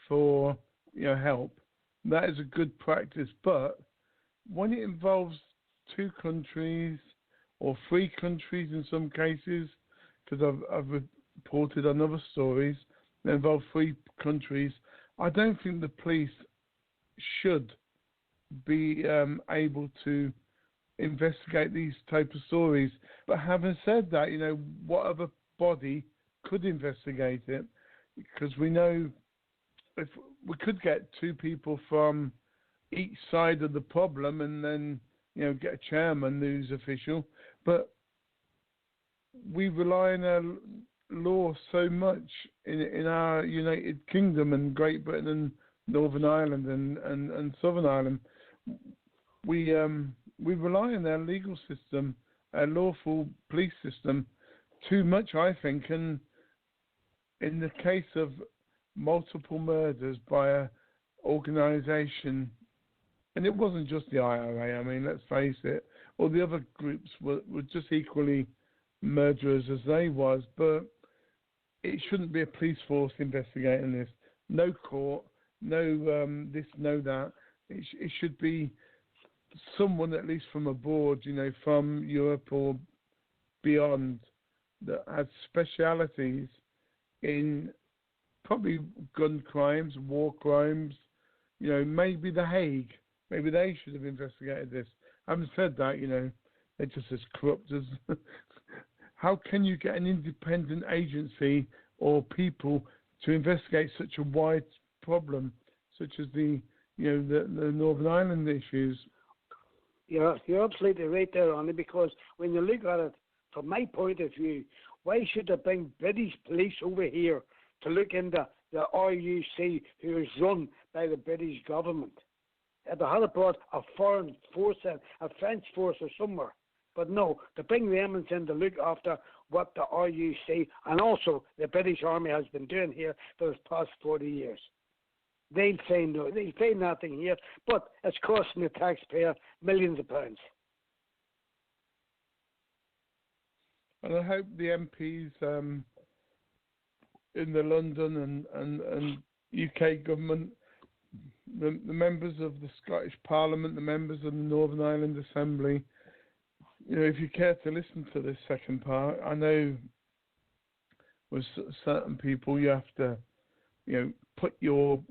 for help. That is a good practice. But when it involves 2 countries or 3 countries in some cases, because I've reported on other stories that involve 3 countries, I don't think the police should be able to investigate these type of stories. But having said that, what other body could investigate it? Because we know if we could get 2 people from each side of the problem and then get a chairman who's official, but we rely on our law so much in our United Kingdom and Great Britain and Northern Ireland and Southern Ireland. We rely on our legal system, our lawful police system, too much, I think. And in the case of multiple murders by a organisation, and it wasn't just the IRA, I mean, let's face it, all the other groups were just equally murderers as they was, but it shouldn't be a police force investigating this. No court, no this, no that. It should be someone at least from abroad, from Europe or beyond, that has specialities in probably gun crimes, war crimes, maybe The Hague. Maybe they should have investigated this. Having said that, they're just as corrupt as... How can you get an independent agency or people to investigate such a wide problem, such as the Northern Ireland issues? You're absolutely right there, Ronnie, because when you look at it, from my point of view, why should they bring British police over here to look into the RUC, who is run by the British government? If they had brought a foreign force in, a French force or somewhere. But no, to bring them in to look after what the RUC and also the British Army has been doing here for the past 40 years. They'll say no, they'll say nothing here, but it's costing the taxpayer millions of pounds. And I hope the MPs in the London and UK government, the members of the Scottish Parliament, the members of the Northern Ireland Assembly, if you care to listen to this second part, I know with certain people you have to, put your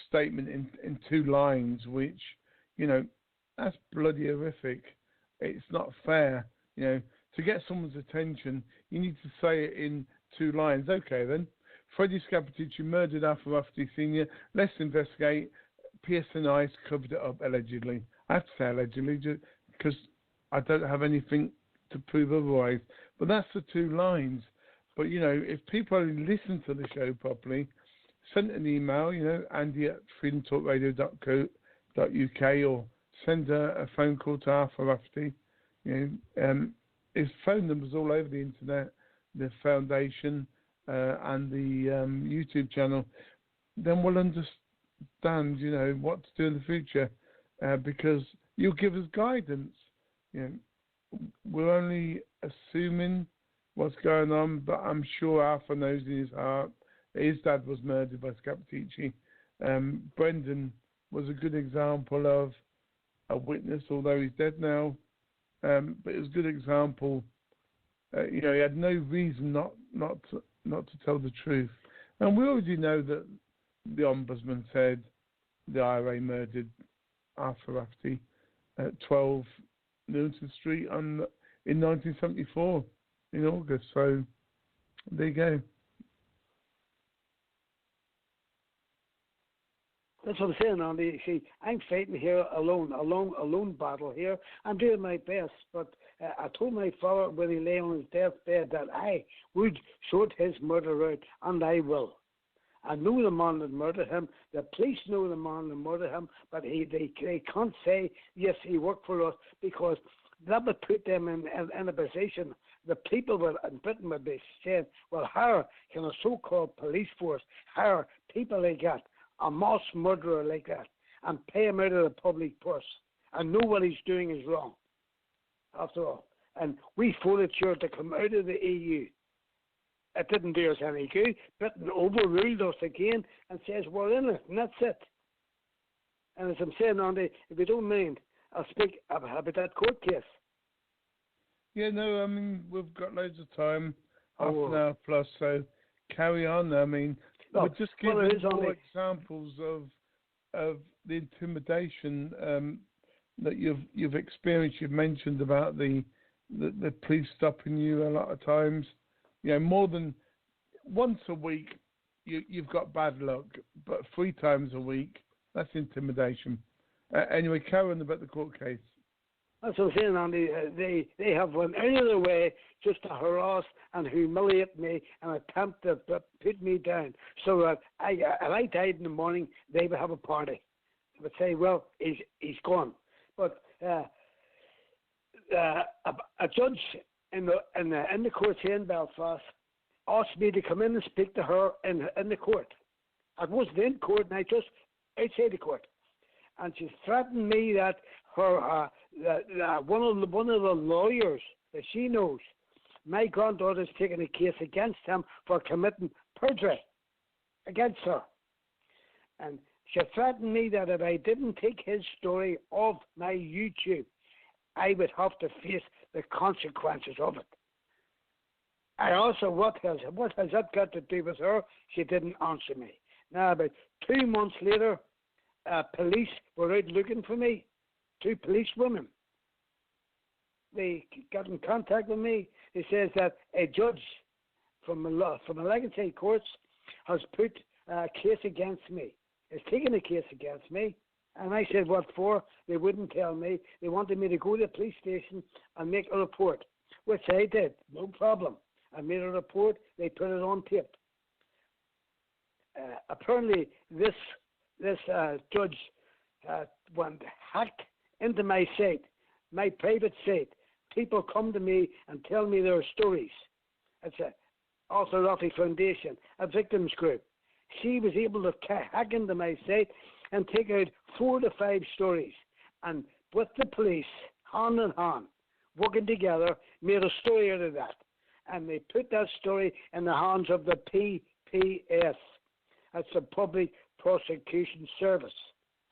statement in 2 lines, which, that's bloody horrific. It's not fair, To get someone's attention, you need to say it in 2 lines. Okay, then. FREDDIE SCAPPATICCI murdered Mr Rafferty Sr. Let's investigate. PSNI's covered it up, allegedly. I have to say allegedly, because I don't have anything to prove otherwise. But that's the 2 lines. But, if people only listen to the show properly, send an email, andy@freedomtalkradio.co.uk, or send a phone call to Mr Rafferty. His phone number's all over the internet, the foundation, and the YouTube channel. Then we'll understand, what to do in the future, because you'll give us guidance. We're only assuming what's going on, but I'm sure Arthur knows in his heart his dad was murdered by Scappaticci. Brendan was a good example of a witness, although he's dead now. But it was a good example. He had no reason not to tell the truth. And we already know that the Ombudsman said the IRA murdered Arthur Rafferty at 12 Newton Street in 1974 in August. So there you go. That's what I'm saying, Andy. See, I'm fighting here alone battle here. I'm doing my best, but I told my father when he lay on his deathbed that I would sort his murder out, and I will. I know the man that murdered him. The police know the man that murdered him, but they can't say, yes, he worked for us, because that would put them in a position. The people in Britain would be saying, well, how can a so-called police force hire people like that, a mass murderer like that, and pay him out of the public purse and know what he's doing is wrong, after all. And we voted sure to come out of the EU. It didn't do us any good. Britain overruled us again and says we're in it, and that's it. And as I'm saying, Andy, if you don't mind, I'll speak about that court case. Yeah, no, I mean, we've got loads of time, half Oh. an hour plus, so carry on. I mean, we're just giving more examples of the intimidation that you've experienced. You've mentioned about the police stopping you a lot of times. You know, more than once a week, you've got bad luck, but 3 times a week, that's intimidation. Anyway, carry on about the court case. That's what I'm saying, Andy. They have gone any other way just to harass and humiliate me and attempt to put me down. So if I died in the morning, they would have a party. They would say, well, he's gone. But a judge in the court here in Belfast asked me to come in and speak to her in the court. I wasn't in court, and I just outside the court. And she threatened me that her one of the lawyers that she knows, my granddaughter's taken a case against him for committing perjury against her. And she threatened me that if I didn't take his story off my YouTube, I would have to face the consequences of it. I also, what has that got to do with her? She didn't answer me. Now, about 2 months later, police were out looking for me. 2 police women. They got in contact with me. It says that a judge from Aledged courts has put a case against me. Has taken a case against me. And I said, what for? They wouldn't tell me. They wanted me to go to the police station and make a report, which I did. No problem. I made a report. They put it on tape. Apparently, this judge went hacked into my site, my private site. People come to me and tell me their stories. It's a Authority Foundation, a victims group. She was able to hack into my site and take out 4 to 5 stories, and with the police, hand in hand, working together, made a story out of that. And they put that story in the hands of the PPS. That's the Public Prosecution Service.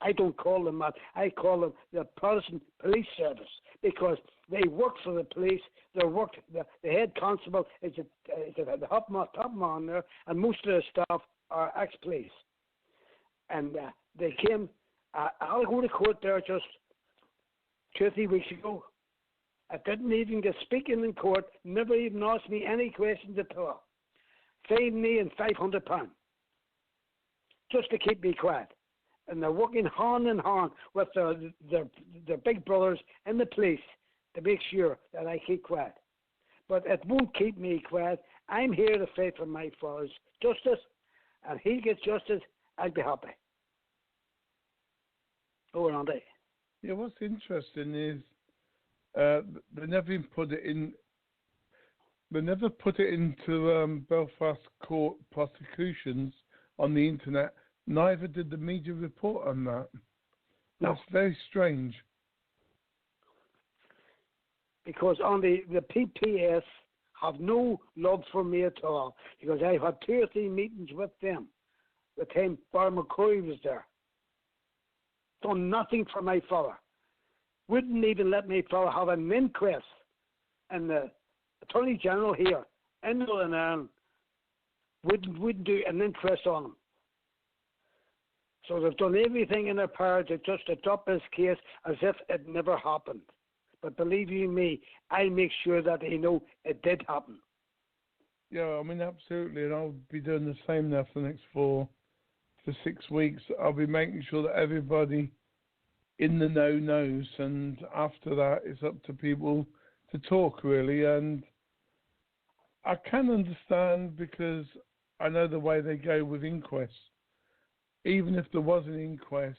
I don't call them that. I call them the Protestant Police Service, because they work for the police. The head constable is the top man there, and most of the staff are ex-police. And they came. I'll go to court there just 2 or 3 weeks ago. I didn't even get speaking in court. Never even asked me any questions at all. Fined me in £500 just to keep me quiet. And they're working hand in hand with their big brothers in the police to make sure that I keep quiet. But it won't keep me quiet. I'm here to fight for my father's justice, and he gets justice, I'll be happy. Over on day. Yeah, what's interesting is they never even put it in. They never put it into Belfast court prosecutions on the internet. Neither did the media report on that. No. That's very strange. Because on the PPS have no love for me at all, because I've had 2 or 3 meetings with them. The time Bar McCoy was there. Done nothing for my father. Wouldn't even let my father have an inquest. And the Attorney General here in Northern Ireland wouldn't do an inquest on him. So they've done everything in their power to just adopt this case as if it never happened. But believe you me, I make sure that they know it did happen. Yeah, I mean, absolutely. And I'll be doing the same now for the next 4 to 6 weeks. I'll be making sure that everybody in the know knows. And after that, it's up to people to talk, really. And I can understand, because I know the way they go with inquests. Even if there was an inquest,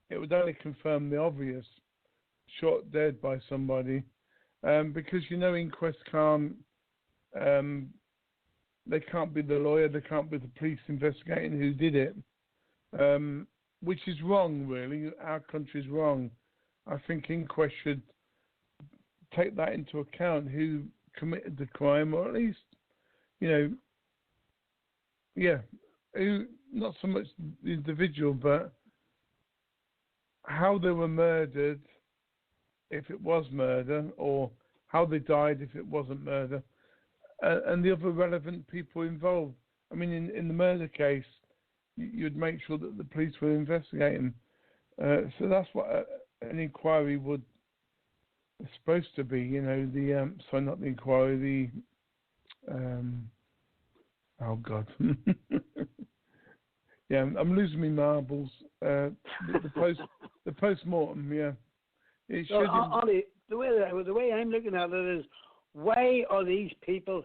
it would only confirm the obvious, shot dead by somebody, because inquests can't. They can't be the lawyer, they can't be the police investigating who did it, which is wrong, really. Our country's wrong. I think inquests should take that into account, who committed the crime, or at least, who, not so much the individual, but how they were murdered, if it was murder, or how they died if it wasn't murder, and the other relevant people involved. I mean, in the murder case, you'd make sure that the police were investigating. So that's what an inquiry is supposed to be. You know, sorry, not the inquiry. Oh God. Yeah, I'm losing my marbles. The post-mortem. Yeah. It so, Ollie, the way I'm looking at it is, why are these people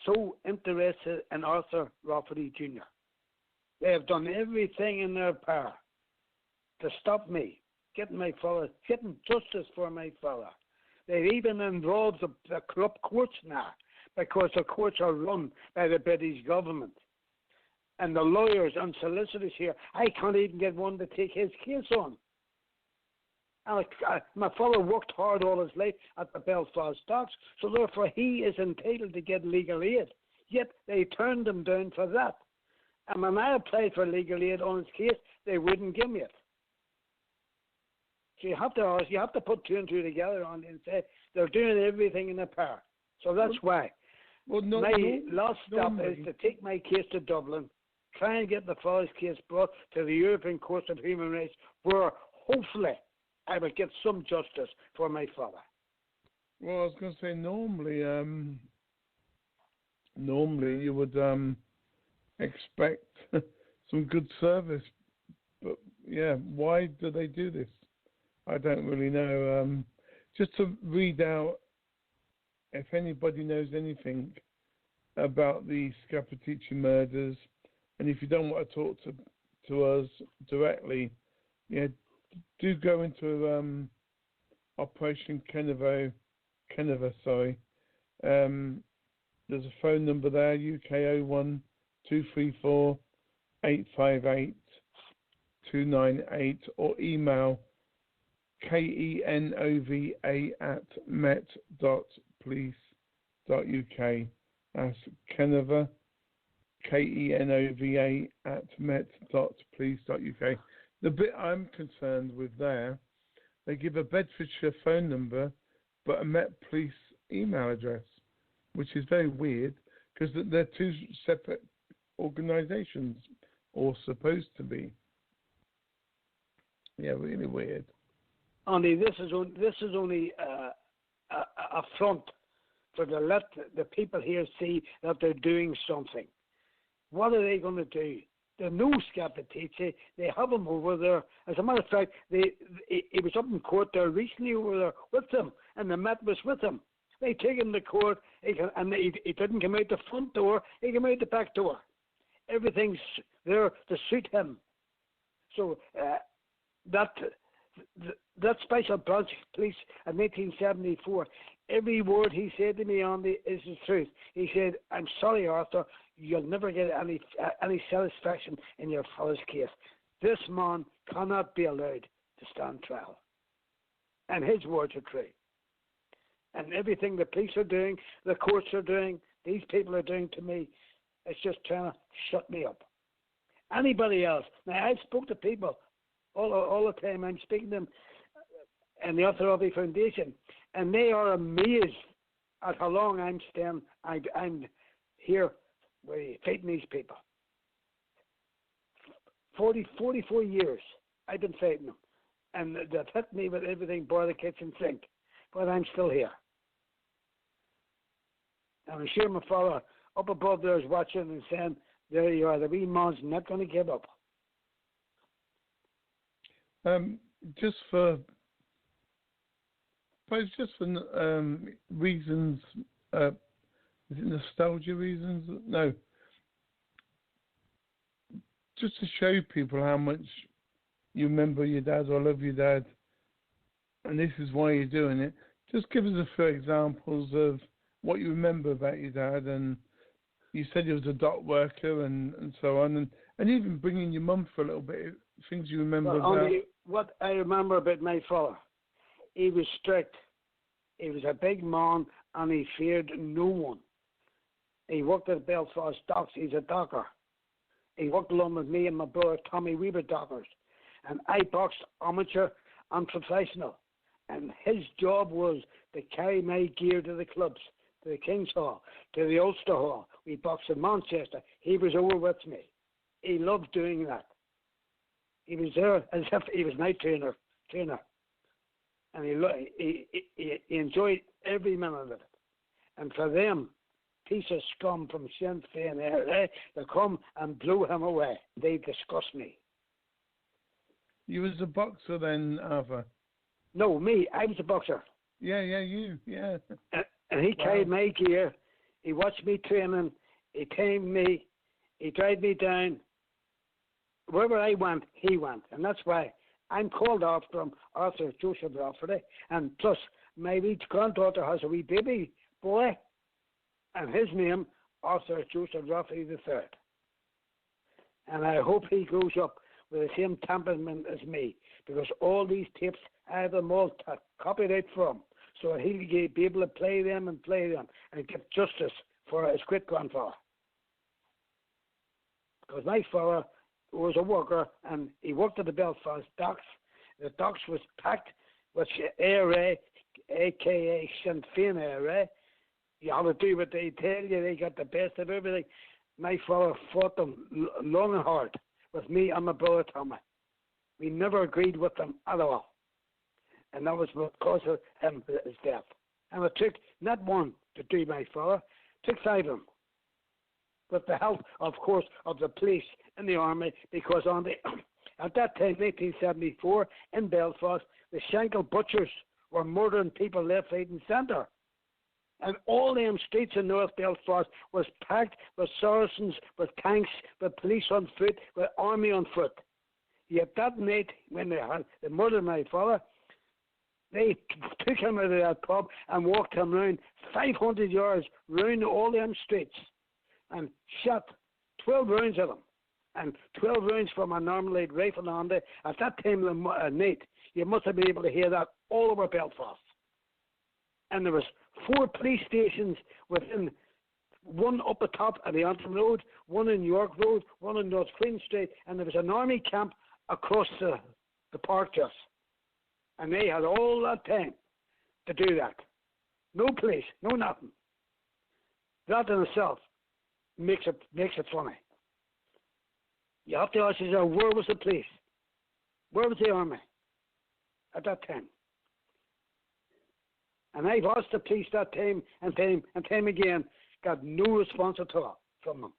so interested in Arthur Rafferty Jr.? They have done everything in their power to stop me getting justice for my father. They've even involved the corrupt courts now, because the courts are run by the British government. And the lawyers and solicitors here, I can't even get one to take his case on. And my father worked hard all his life at the Belfast docks, so therefore he is entitled to get legal aid. Yet they turned him down for that. And when I applied for legal aid on his case, they wouldn't give me it. So you have to put two and two together on and say they're doing everything in their power. So that's why. Well, my last stop is to take my case to Dublin, try and get the father's case brought to the European Court of Human Rights, where hopefully I will get some justice for my father. Well, I was going to say normally you would expect some good service, but yeah, why do they do this? I don't really know. Just to read out, if anybody knows anything about the Scappaticci murders, and if you don't want to talk to us directly, yeah, do go into Operation Keneva. Sorry. There's a phone number there, UK 01 234 858 298, or email kenova@met.police.uk. That's Kenova, kenova@met.police.uk. The bit I'm concerned with there, they give a Bedfordshire phone number, but a Met Police email address, which is very weird, because they're two separate organisations, or supposed to be. Yeah, really weird. Only this is only a front for to let the people here see that they're doing something. What are they going to do? The new Scappaticci, they have him over there. As a matter of fact, he was up in court there recently over there with them, and the Met was with him. They take him to court, and he didn't come out the front door, he came out the back door. Everything's there to suit him. So that special branch police in 1974, every word he said to me on is the truth. He said, "I'm sorry, Arthur, you'll never get any satisfaction in your father's case. This man cannot be allowed to stand trial." And his words are true. And everything the police are doing, the courts are doing, these people are doing to me, it's just trying to shut me up. Anybody else? Now, I spoke to people all the time. I'm speaking to them in the Arthur Rafferty Foundation, and they are amazed at how long I'm staying. I'm here fighting these people. 44 years I've been fighting them, and they've hit me with everything bar the kitchen sink, but I'm still here. And I'm sure my father up above there is watching and saying, "There you are, the wee man's not going to give up." Just for reasons, is it nostalgia reasons? No. Just to show people how much you remember your dad or love your dad, and this is why you're doing it. Just give us a few examples of what you remember about your dad. And you said he was a dock worker and so on, and even bringing your mum for a little bit, things you remember about. What I remember about my father, he was strict. He was a big man, and he feared no one. He worked at Belfast docks. He's a docker. He worked along with me and my brother Tommy. We were dockers. and I boxed amateur and professional. And his job was to carry my gear to the clubs, to the King's Hall, to the Ulster Hall. We boxed in Manchester. He was over with me. He loved doing that. He was there as if he was my trainer. And he enjoyed every minute of it. And for them, piece of scum from Sinn Féin IRA, they come and blew him away. They disgust me. You was a boxer then, Arthur? No, me. I was a boxer. Yeah, you. And he carried my gear. He watched me training. He tamed me. He dragged me down. Wherever I went, he went. And that's why I'm called after him, Arthur Joseph Rafferty. And plus, my wee granddaughter has a wee baby boy. And his name, Arthur Joseph Rafferty III. And I hope he grows up with the same temperament as me. Because all these tapes, I have them all copyright from. So he'll be able to play them and get justice for his great-grandfather. Because my father was a worker, and he worked at the Belfast docks. The docks was packed with IRA, a.k.a. Sinn Féin IRA. You have to do what they tell you. They got the best of everything. My father fought them long and hard with me and my brother Tommy. We never agreed with them at all. And that was what caused him his death. And it took not one to do my father, it took 5 of them. With the help, of course, of the police and the army, because at that time, 1974, in Belfast, the Shankill butchers were murdering people left, right and centre. And all them streets in North Belfast was packed with Saracens, with tanks, with police on foot, with army on foot. Yet that night, when they murdered my father, they took him out of that pub and walked him round 500 yards round all them streets and shot 12 rounds at him. And 12 rounds from a normal rifle on there. At that time of night, you must have been able to hear that all over Belfast. And there was 4 police stations within, one up the top of the Antrim Road, one in York Road, one in North Queen Street, and there was an army camp across the park just. And they had all that time to do that. No police, no nothing. That in itself makes it funny. You have to ask yourself, where was the police? Where was the army at that time? And I've asked the police that time and time again, got no response at all from them.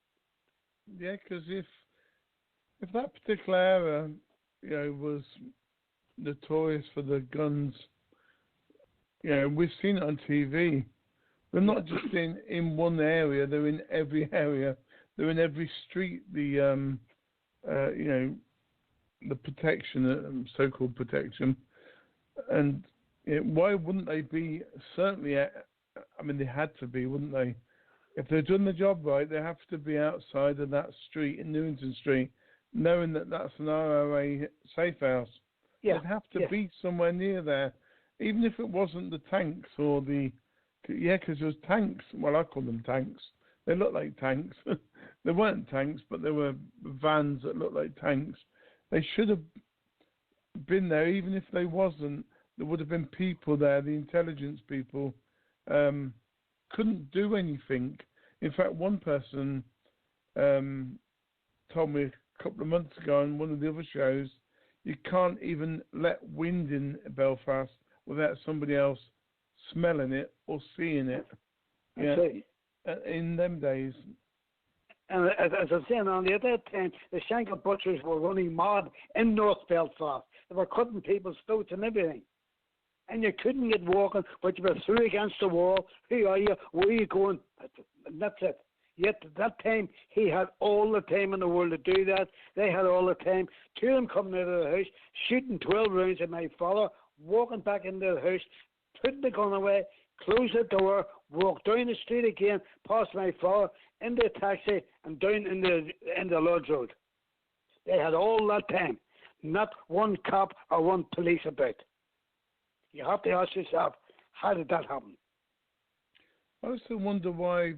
Yeah, because if that particular era, was notorious for the guns, we've seen it on TV. They're not just in one area; they're in every area. They're in every street. The protection, so-called protection, and why wouldn't they be? Certainly, they had to be, wouldn't they? If they're doing the job right, they have to be outside of that street in Newington Street, knowing that that's an IRA safe house. Yeah, they'd have to be somewhere near there, even if it wasn't the tanks or the. Yeah, because there was tanks. Well, I call them tanks. They look like tanks. They weren't tanks, but they were vans that looked like tanks. They should have been there, even if they wasn't. There would have been people there, the intelligence people, couldn't do anything. In fact, one person told me a couple of months ago on one of the other shows, you can't even let wind in Belfast without somebody else smelling it or seeing it. Yeah, in them days. And as I'm saying, only at that time, the Shankill butchers were running mad in North Belfast. They were cutting people's throats and everything. And you couldn't get walking, but you were through against the wall. Who are you? Where are you going? And that's it. Yet at that time, he had all the time in the world to do that. They had all the time. 2 of them coming out of the house, shooting 12 rounds at my father, walking back into the house, putting the gun away, close the door, walk down the street again, past my father, into a taxi, and down in the Lodge Road. They had all that time. Not one cop or one police about. You have to ask yourself, how did that happen? I also wonder why,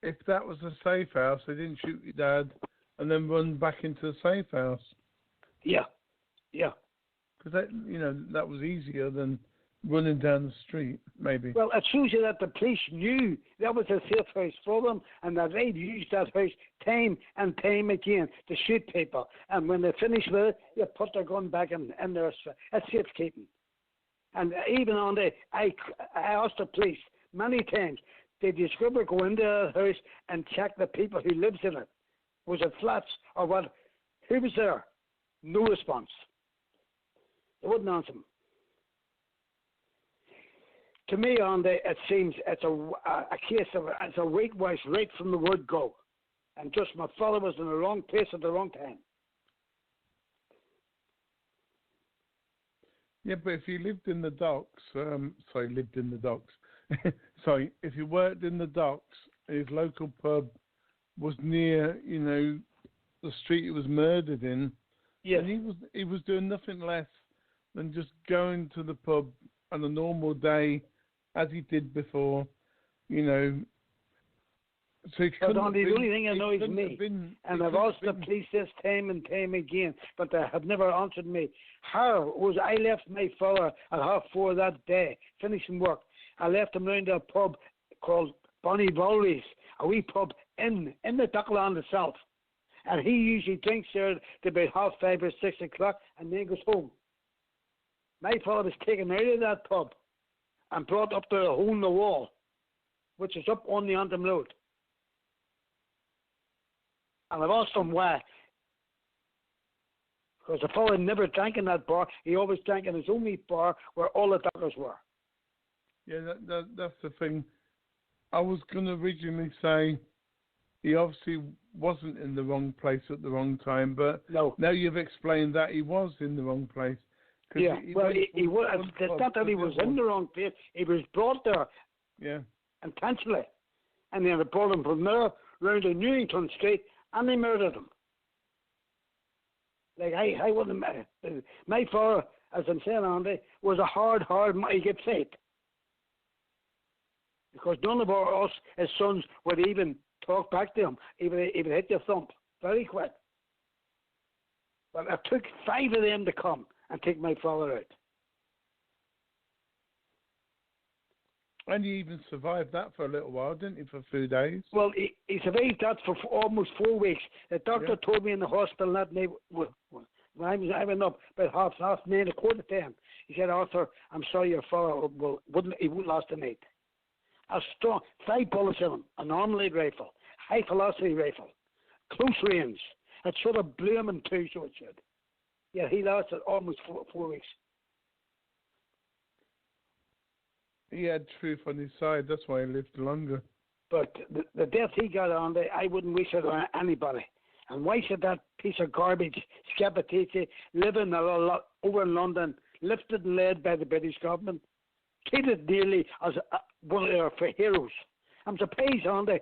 if that was a safe house, they didn't shoot your dad and then run back into the safe house. Yeah, Yeah. Because that was easier than running down the street, maybe. Well, it shows you that the police knew that was a safe house for them, and that they'd used that house time and time again to shoot people. And when they finished with it, you put their gun back in there. It's safekeeping. And even on I asked the police many times, did you ever go into that house and check the people who lives in it? Was it flats or what? Who was there? No response. They wouldn't answer them. To me, it seems it's a case of it's a whitewash right from the word go, and just my father was in the wrong place at the wrong time. Yeah, but if you lived in the docks, sorry, if you worked in the docks, his local pub was near, the street he was murdered in. Yes. And he was doing nothing less than just going to the pub on a normal day, as he did before, So he couldn't. The only thing that annoys me, and I've asked the police this time and time again, but they have never answered me. How was I left my father at 4:30 that day, finishing work? I left him round to a pub called Bonnie Bowley's, a wee pub in the Dockland itself. And he usually drinks there to about 5:30 or 6 o'clock and then goes home. My father was taken out of that pub and brought up to a hole in the wall, which is up on the Antrim Road. And I've asked him why. Because the fellow never drank in that bar. He always drank in his own wee bar where all the dockers were. Yeah, that's the thing. I was going to originally say he obviously wasn't in the wrong place at the wrong time, but no. Now you've explained that he was in the wrong place. Yeah, he was. It's not that he was in the wrong place. He was brought there. Yeah. Intentionally. And then they brought him from there round to Newington Street, and they murdered him. Like, I wouldn't. My father, as I'm saying, Andy, was a hard mighty good faith. Because none of us, his sons, would even talk back to him. He would hit the thump very quick. But it took 5 of them to come and take my father out. And you even survived that for a little while, didn't you, for a few days? Well, he survived that for almost 4 weeks. The doctor told me in the hospital that night, when I went up about 9:30, 9:45. He said, Arthur, I'm sorry your father wouldn't last the night. A strong 5 bullets in him, an arm-lead rifle, high velocity rifle, close range. It should have blew him in two, so it should. Yeah, he lasted almost 4 weeks. He had truth on his side. That's why he lived longer. But the death he got on there, I wouldn't wish it on anybody. And why should that piece of garbage, Scappaticci, living over in London, lifted and led by the British government, treated nearly as one of their heroes? I'm surprised on I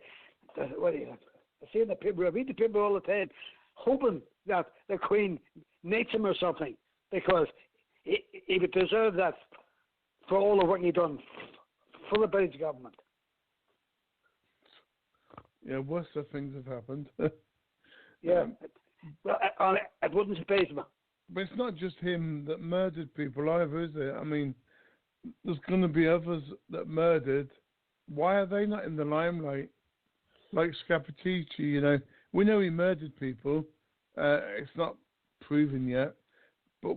see in the paper, I read the paper all the time, hoping that the Queen knights him or something, because he would deserve that for all the work he done for the British government. Yeah, worse things have happened. Yeah, well, it wouldn't surprise me. But it's not just him that murdered people either, is it? I mean, there's going to be others that murdered. Why are they not in the limelight? Like Scappaticci, we know he murdered people. It's not proven yet, but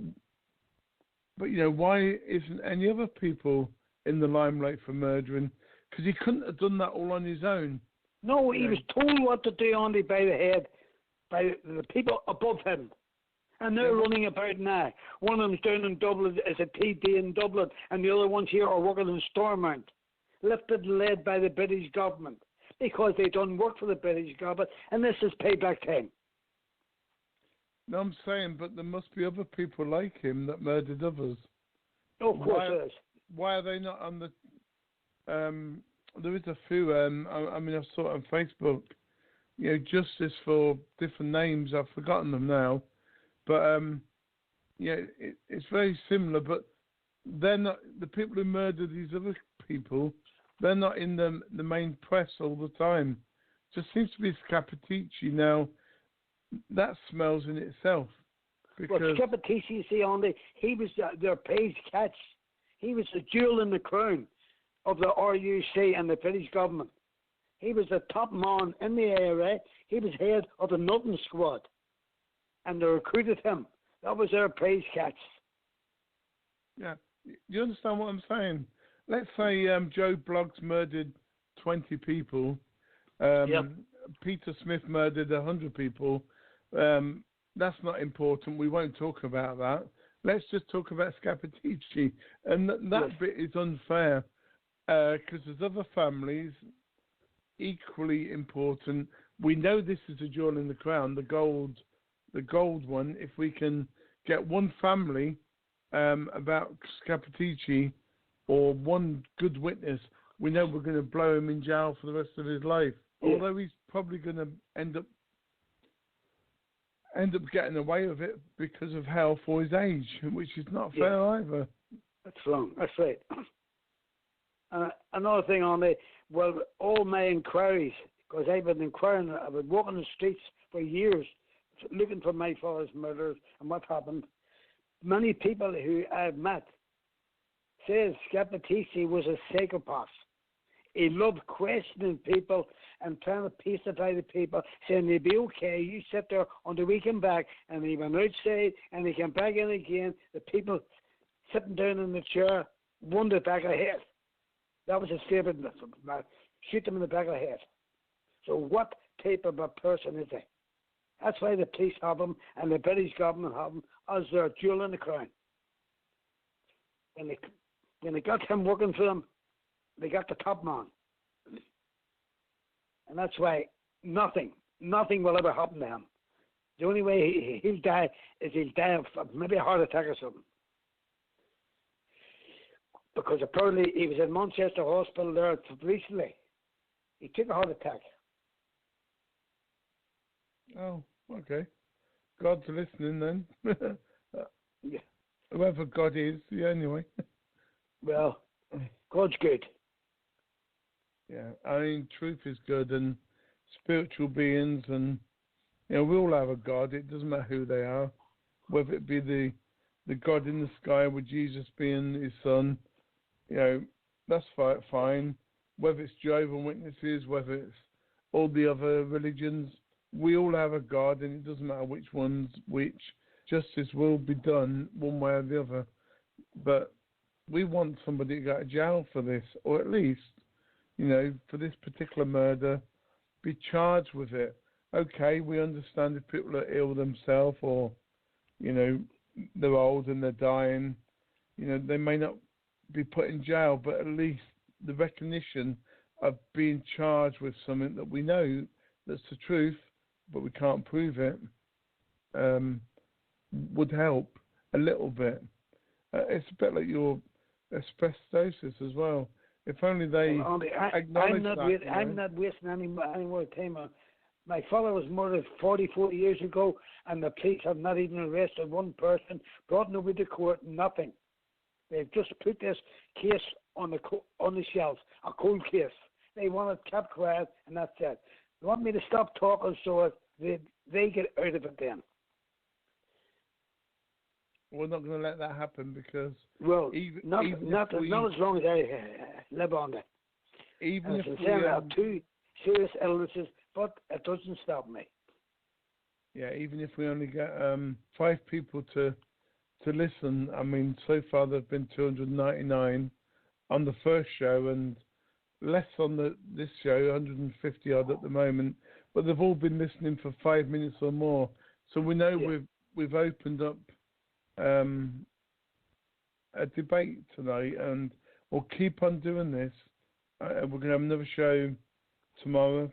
why isn't any other people in the limelight for murdering? Because he couldn't have done that all on his own. No, he was told what to do only by the head, by the people above him. And they're running about now. One of them's down in Dublin as a TD in Dublin, and the other ones here are working in Stormont, lifted and led by the British government, because they done work for the British government, and this is payback time. No, I'm saying, but there must be other people like him that murdered others. Oh, of course there is. Why are they not on the... there is a few, I saw it on Facebook, justice for different names. I've forgotten them now. But, it's very similar, but they're not... The people who murdered these other people, they're not in the main press all the time. Just seems to be Scappaticci now. That smells in itself. Because Scappaticci, you see, he was their pays catch. He was the jewel in the crown of the RUC and the British government. He was the top man in the IRA. He was head of the Nothing Squad. And they recruited him. That was their praise catch. Yeah. You understand what I'm saying? Let's say Joe Bloggs murdered 20 people. Peter Smith murdered 100 people. That's not important. We won't talk about that. Let's just talk about Scappaticci. And that bit is unfair because there's other families equally important. We know this is a jewel in the crown, the gold one. If we can get one family about Scappaticci or one good witness, we know we're going to blow him in jail for the rest of his life. Yeah. Although he's probably going to end up getting away with it because of health or his age, which is not fair either. That's wrong. That's right. Another thing on it, all my inquiries, because I've been inquiring, I've been walking the streets for years looking for my father's murderers and what happened. Many people who I've met says Scappaticci was a psychopath. He loved questioning people and trying to pacify the people, saying they'd be okay. You sit there on the weekend back, and he went outside and he came back in again. The people sitting down in the chair, one the back of the head. That was his favorite. Shoot them in the back of the head. So what type of a person is he? That's why the police have him and the British government have him as their jewel in the crown. When they got him working for them, they got the top man. And that's why nothing will ever happen to him. The only way he'll die is he'll die of maybe a heart attack or something. Because apparently he was in Manchester Hospital there recently. He took a heart attack. Oh, okay. God's listening then. Yeah. Whoever God is, yeah, anyway. Well, God's good. Yeah, I mean, truth is good, and spiritual beings, and we all have a God. It doesn't matter who they are, whether it be the God in the sky with Jesus being his son. That's fine. Whether it's Jehovah's Witnesses, whether it's all the other religions, we all have a God, and it doesn't matter which one's which. Justice will be done one way or the other. But we want somebody to go to jail for this, or at least, for this particular murder, be charged with it. Okay, we understand if people are ill themselves or, they're old and they're dying, they may not be put in jail, but at least the recognition of being charged with something that we know that's the truth, but we can't prove it, would help a little bit. It's a bit like your asbestosis as well. If only they acknowledge I'm not wasting any more time. My father was murdered 44 years ago, and the police have not even arrested one person, brought nobody to court, nothing. They've just put this case on the shelf, a cold case. They want it kept quiet, and that's it. They want me to stop talking so they get out of it then. We're not going to let that happen because... Well, not as long as I live on it. Even if we have two serious illnesses, but it doesn't stop me. Yeah, even if we only get 5 people to listen. I mean, so far there have been 299 on the first show and less on this show, 150 odd at the moment. But they've all been listening for 5 minutes or more. So we know we've opened up a debate tonight, and we'll keep on doing this. We're going to have another show tomorrow,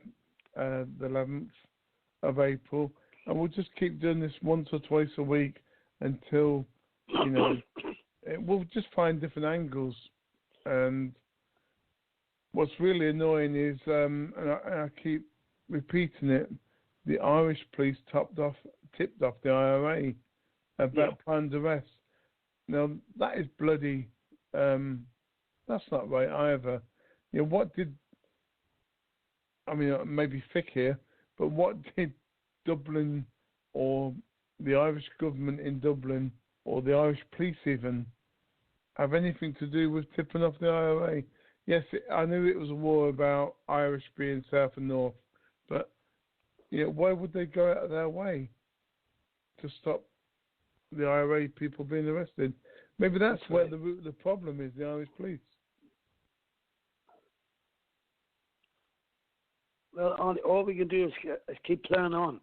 the 11th of April, and we'll just keep doing this once or twice a week until, we'll just find different angles. And what's really annoying is, and I keep repeating it, the Irish police tipped off the IRA about planned arrest. Now, that is bloody, that's not right either. Maybe thick here, but what did Dublin or the Irish government in Dublin or the Irish police even have anything to do with tipping off the IRA. Yes, I knew it was a war about Irish being south and north, but why would they go out of their way to stop the IRA people being arrested? Maybe that's where the root of the problem is, the Irish police. Well, all we can do is keep playing on,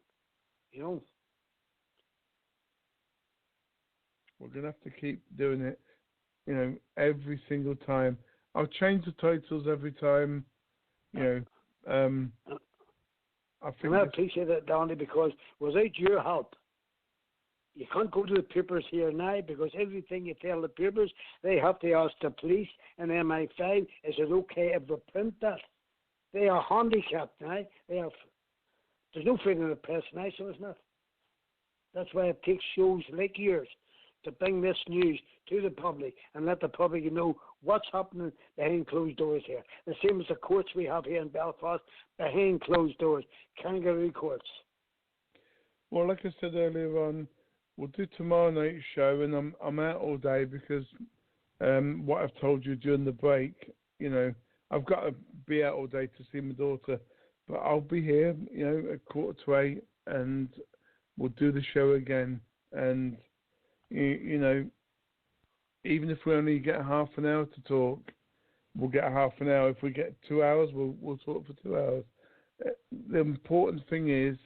We're going to have to keep doing it, every single time. I'll change the titles every time, I appreciate that, Donnie, because without your help, you can't go to the papers here now, because everything you tell the papers, they have to ask the police and MI5, is it okay if we print that? They are handicapped now. There's no freedom of the press now, so it's not. That's why it takes shows like yours to bring this news to the public and let the public know what's happening behind closed doors here. The same as the courts we have here in Belfast, behind closed doors, kangaroo courts. Well, like I said earlier on, we'll do tomorrow night's show, and I'm out all day because what I've told you during the break, I've got to be out all day to see my daughter, but I'll be here, at 7:45, and we'll do the show again. And even if we only get half an hour to talk, we'll get half an hour. If we get 2 hours, we'll talk for 2 hours. The important thing is,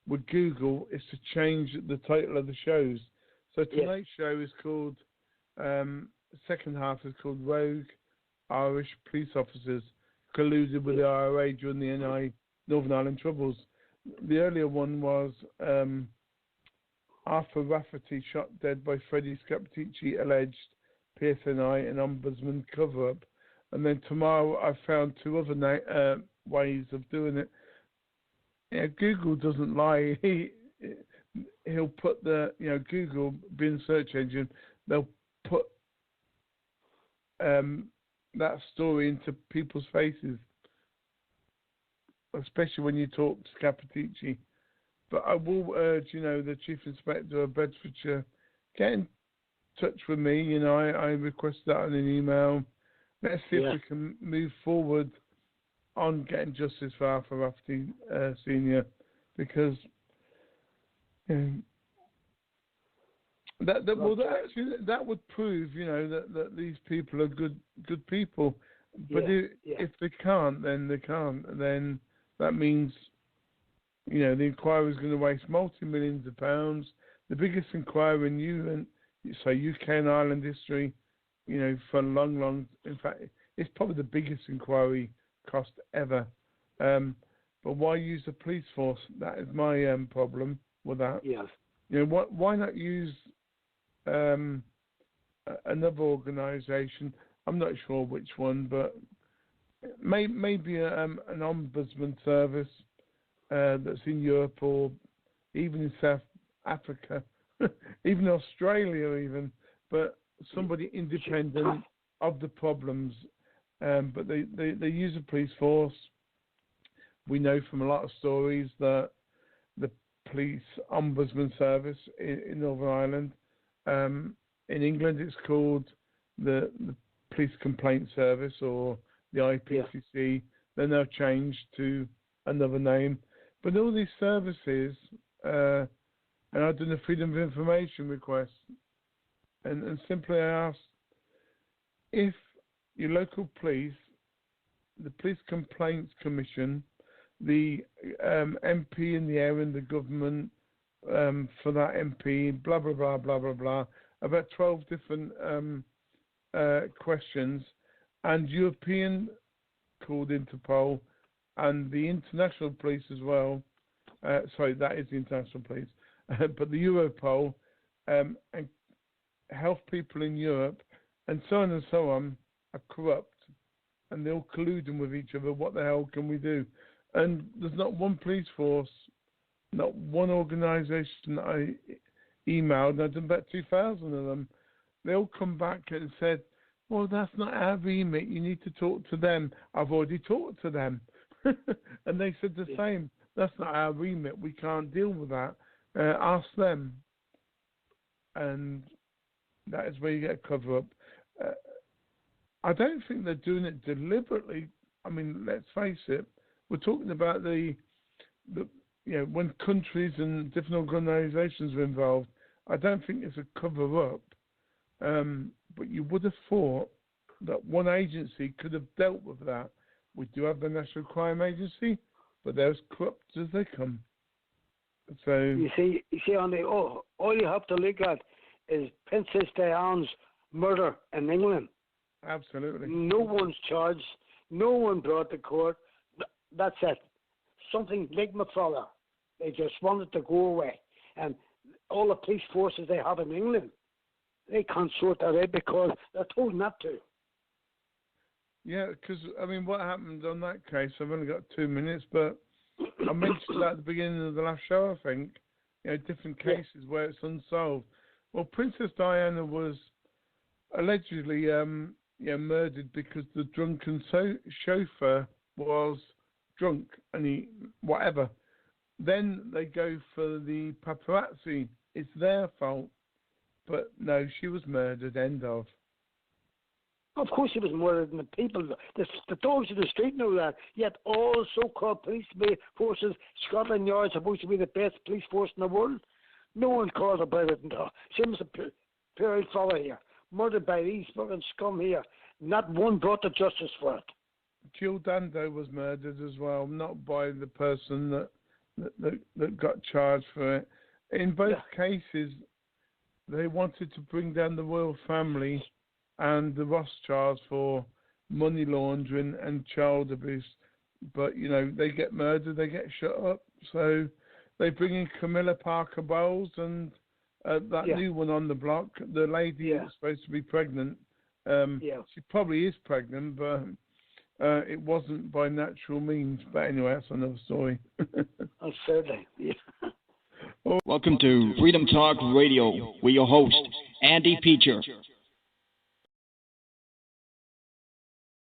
with Google, is to change the title of the shows. So tonight's show is called, second half is called Rogue Irish Police Officers Colluded with the IRA during the NI Northern Ireland Troubles. The earlier one was Mr Rafferty shot dead by FREDDIE SCAPPATICCI, alleged PSNI and Ombudsman cover-up. And then tomorrow I found two other ways of doing it. Google doesn't lie. He'll put the, Google being a search engine, they'll put that story into people's faces, especially when you talk to Scappaticci. But I will urge, the Chief Inspector of Bedfordshire, get in touch with me. I requested that in an email. Let's see if we can move forward on getting justice for Mr Rafferty Senior, because that would prove, that these people are good people. But if they can't, then they can't. Then that means, the inquiry is going to waste multi-millions of pounds. The biggest inquiry in UK and Ireland history, for a long, in fact, it's probably the biggest inquiry cost ever. But why use the police force? That is my problem with that. Yes. Why not use another organisation? I'm not sure which one, but maybe an ombudsman service that's in Europe or even in South Africa, even Australia, even. But somebody independent of the problems. But they use a police force. We know from a lot of stories that the police ombudsman service in Northern Ireland, in England it's called the police complaint service or the IPCC. Yeah. They're now changed to another name. But all these services, and I've done a Freedom of Information request, and simply I asked if your local police, the Police Complaints Commission, the MP in the area and the government for that MP, blah, blah, blah, blah, blah, blah, about 12 different questions, and European called Interpol and the international police as well. Sorry, that is the international police. But the Europol and health people in Europe and so on are corrupt, and they're all colluding with each other. What the hell can we do? And there's not one police force, not one organisation that I emailed, and I've done about 2,000 of them. They all come back and said, well, that's not our remit, you need to talk to them. I've already talked to them. And they said the same, that's not our remit, we can't deal with that. ask them. And that is where you get a cover-up. I don't think they're doing it deliberately. I mean, let's face it. We're talking about the when countries and different organisations are involved. I don't think it's a cover-up. But you would have thought that one agency could have dealt with that. We do have the National Crime Agency, but they're as corrupt as they come. So you see, all you have to look at is Princess Diana's murder in England. Absolutely. No one's charged. No one brought to court. That's it. Something like my father. They just wanted to go away. And all the police forces they have in England, they can't sort that out because they're told not to. Yeah, because, I mean, what happened on that case, I've only got 2 minutes, but I mentioned that at the beginning of the last show, I think, different cases where it's unsolved. Well, Princess Diana was allegedly murdered because the drunken chauffeur was drunk and he whatever. Then they go for the paparazzi. It's their fault. But no, she was murdered, end of. Of course she was murdered, and the people, the dogs in the street know that. Yet all so-called police forces, Scotland Yard is supposed to be the best police force in the world. No one calls about it. Same as a poor fella here, murdered by these fucking scum here. Not one brought to justice for it. Jill Dando was murdered as well, not by the person that got charged for it. In both cases, they wanted to bring down the royal family and the Rothschilds for money laundering and child abuse. But, they get murdered, they get shut up. So they bring in Camilla Parker Bowles and that new one on the block, the lady that's supposed to be pregnant. She probably is pregnant, but it wasn't by natural means. But anyway, that's another story. Certainly, Welcome to Freedom Talk Radio with your host, Andy Peacher.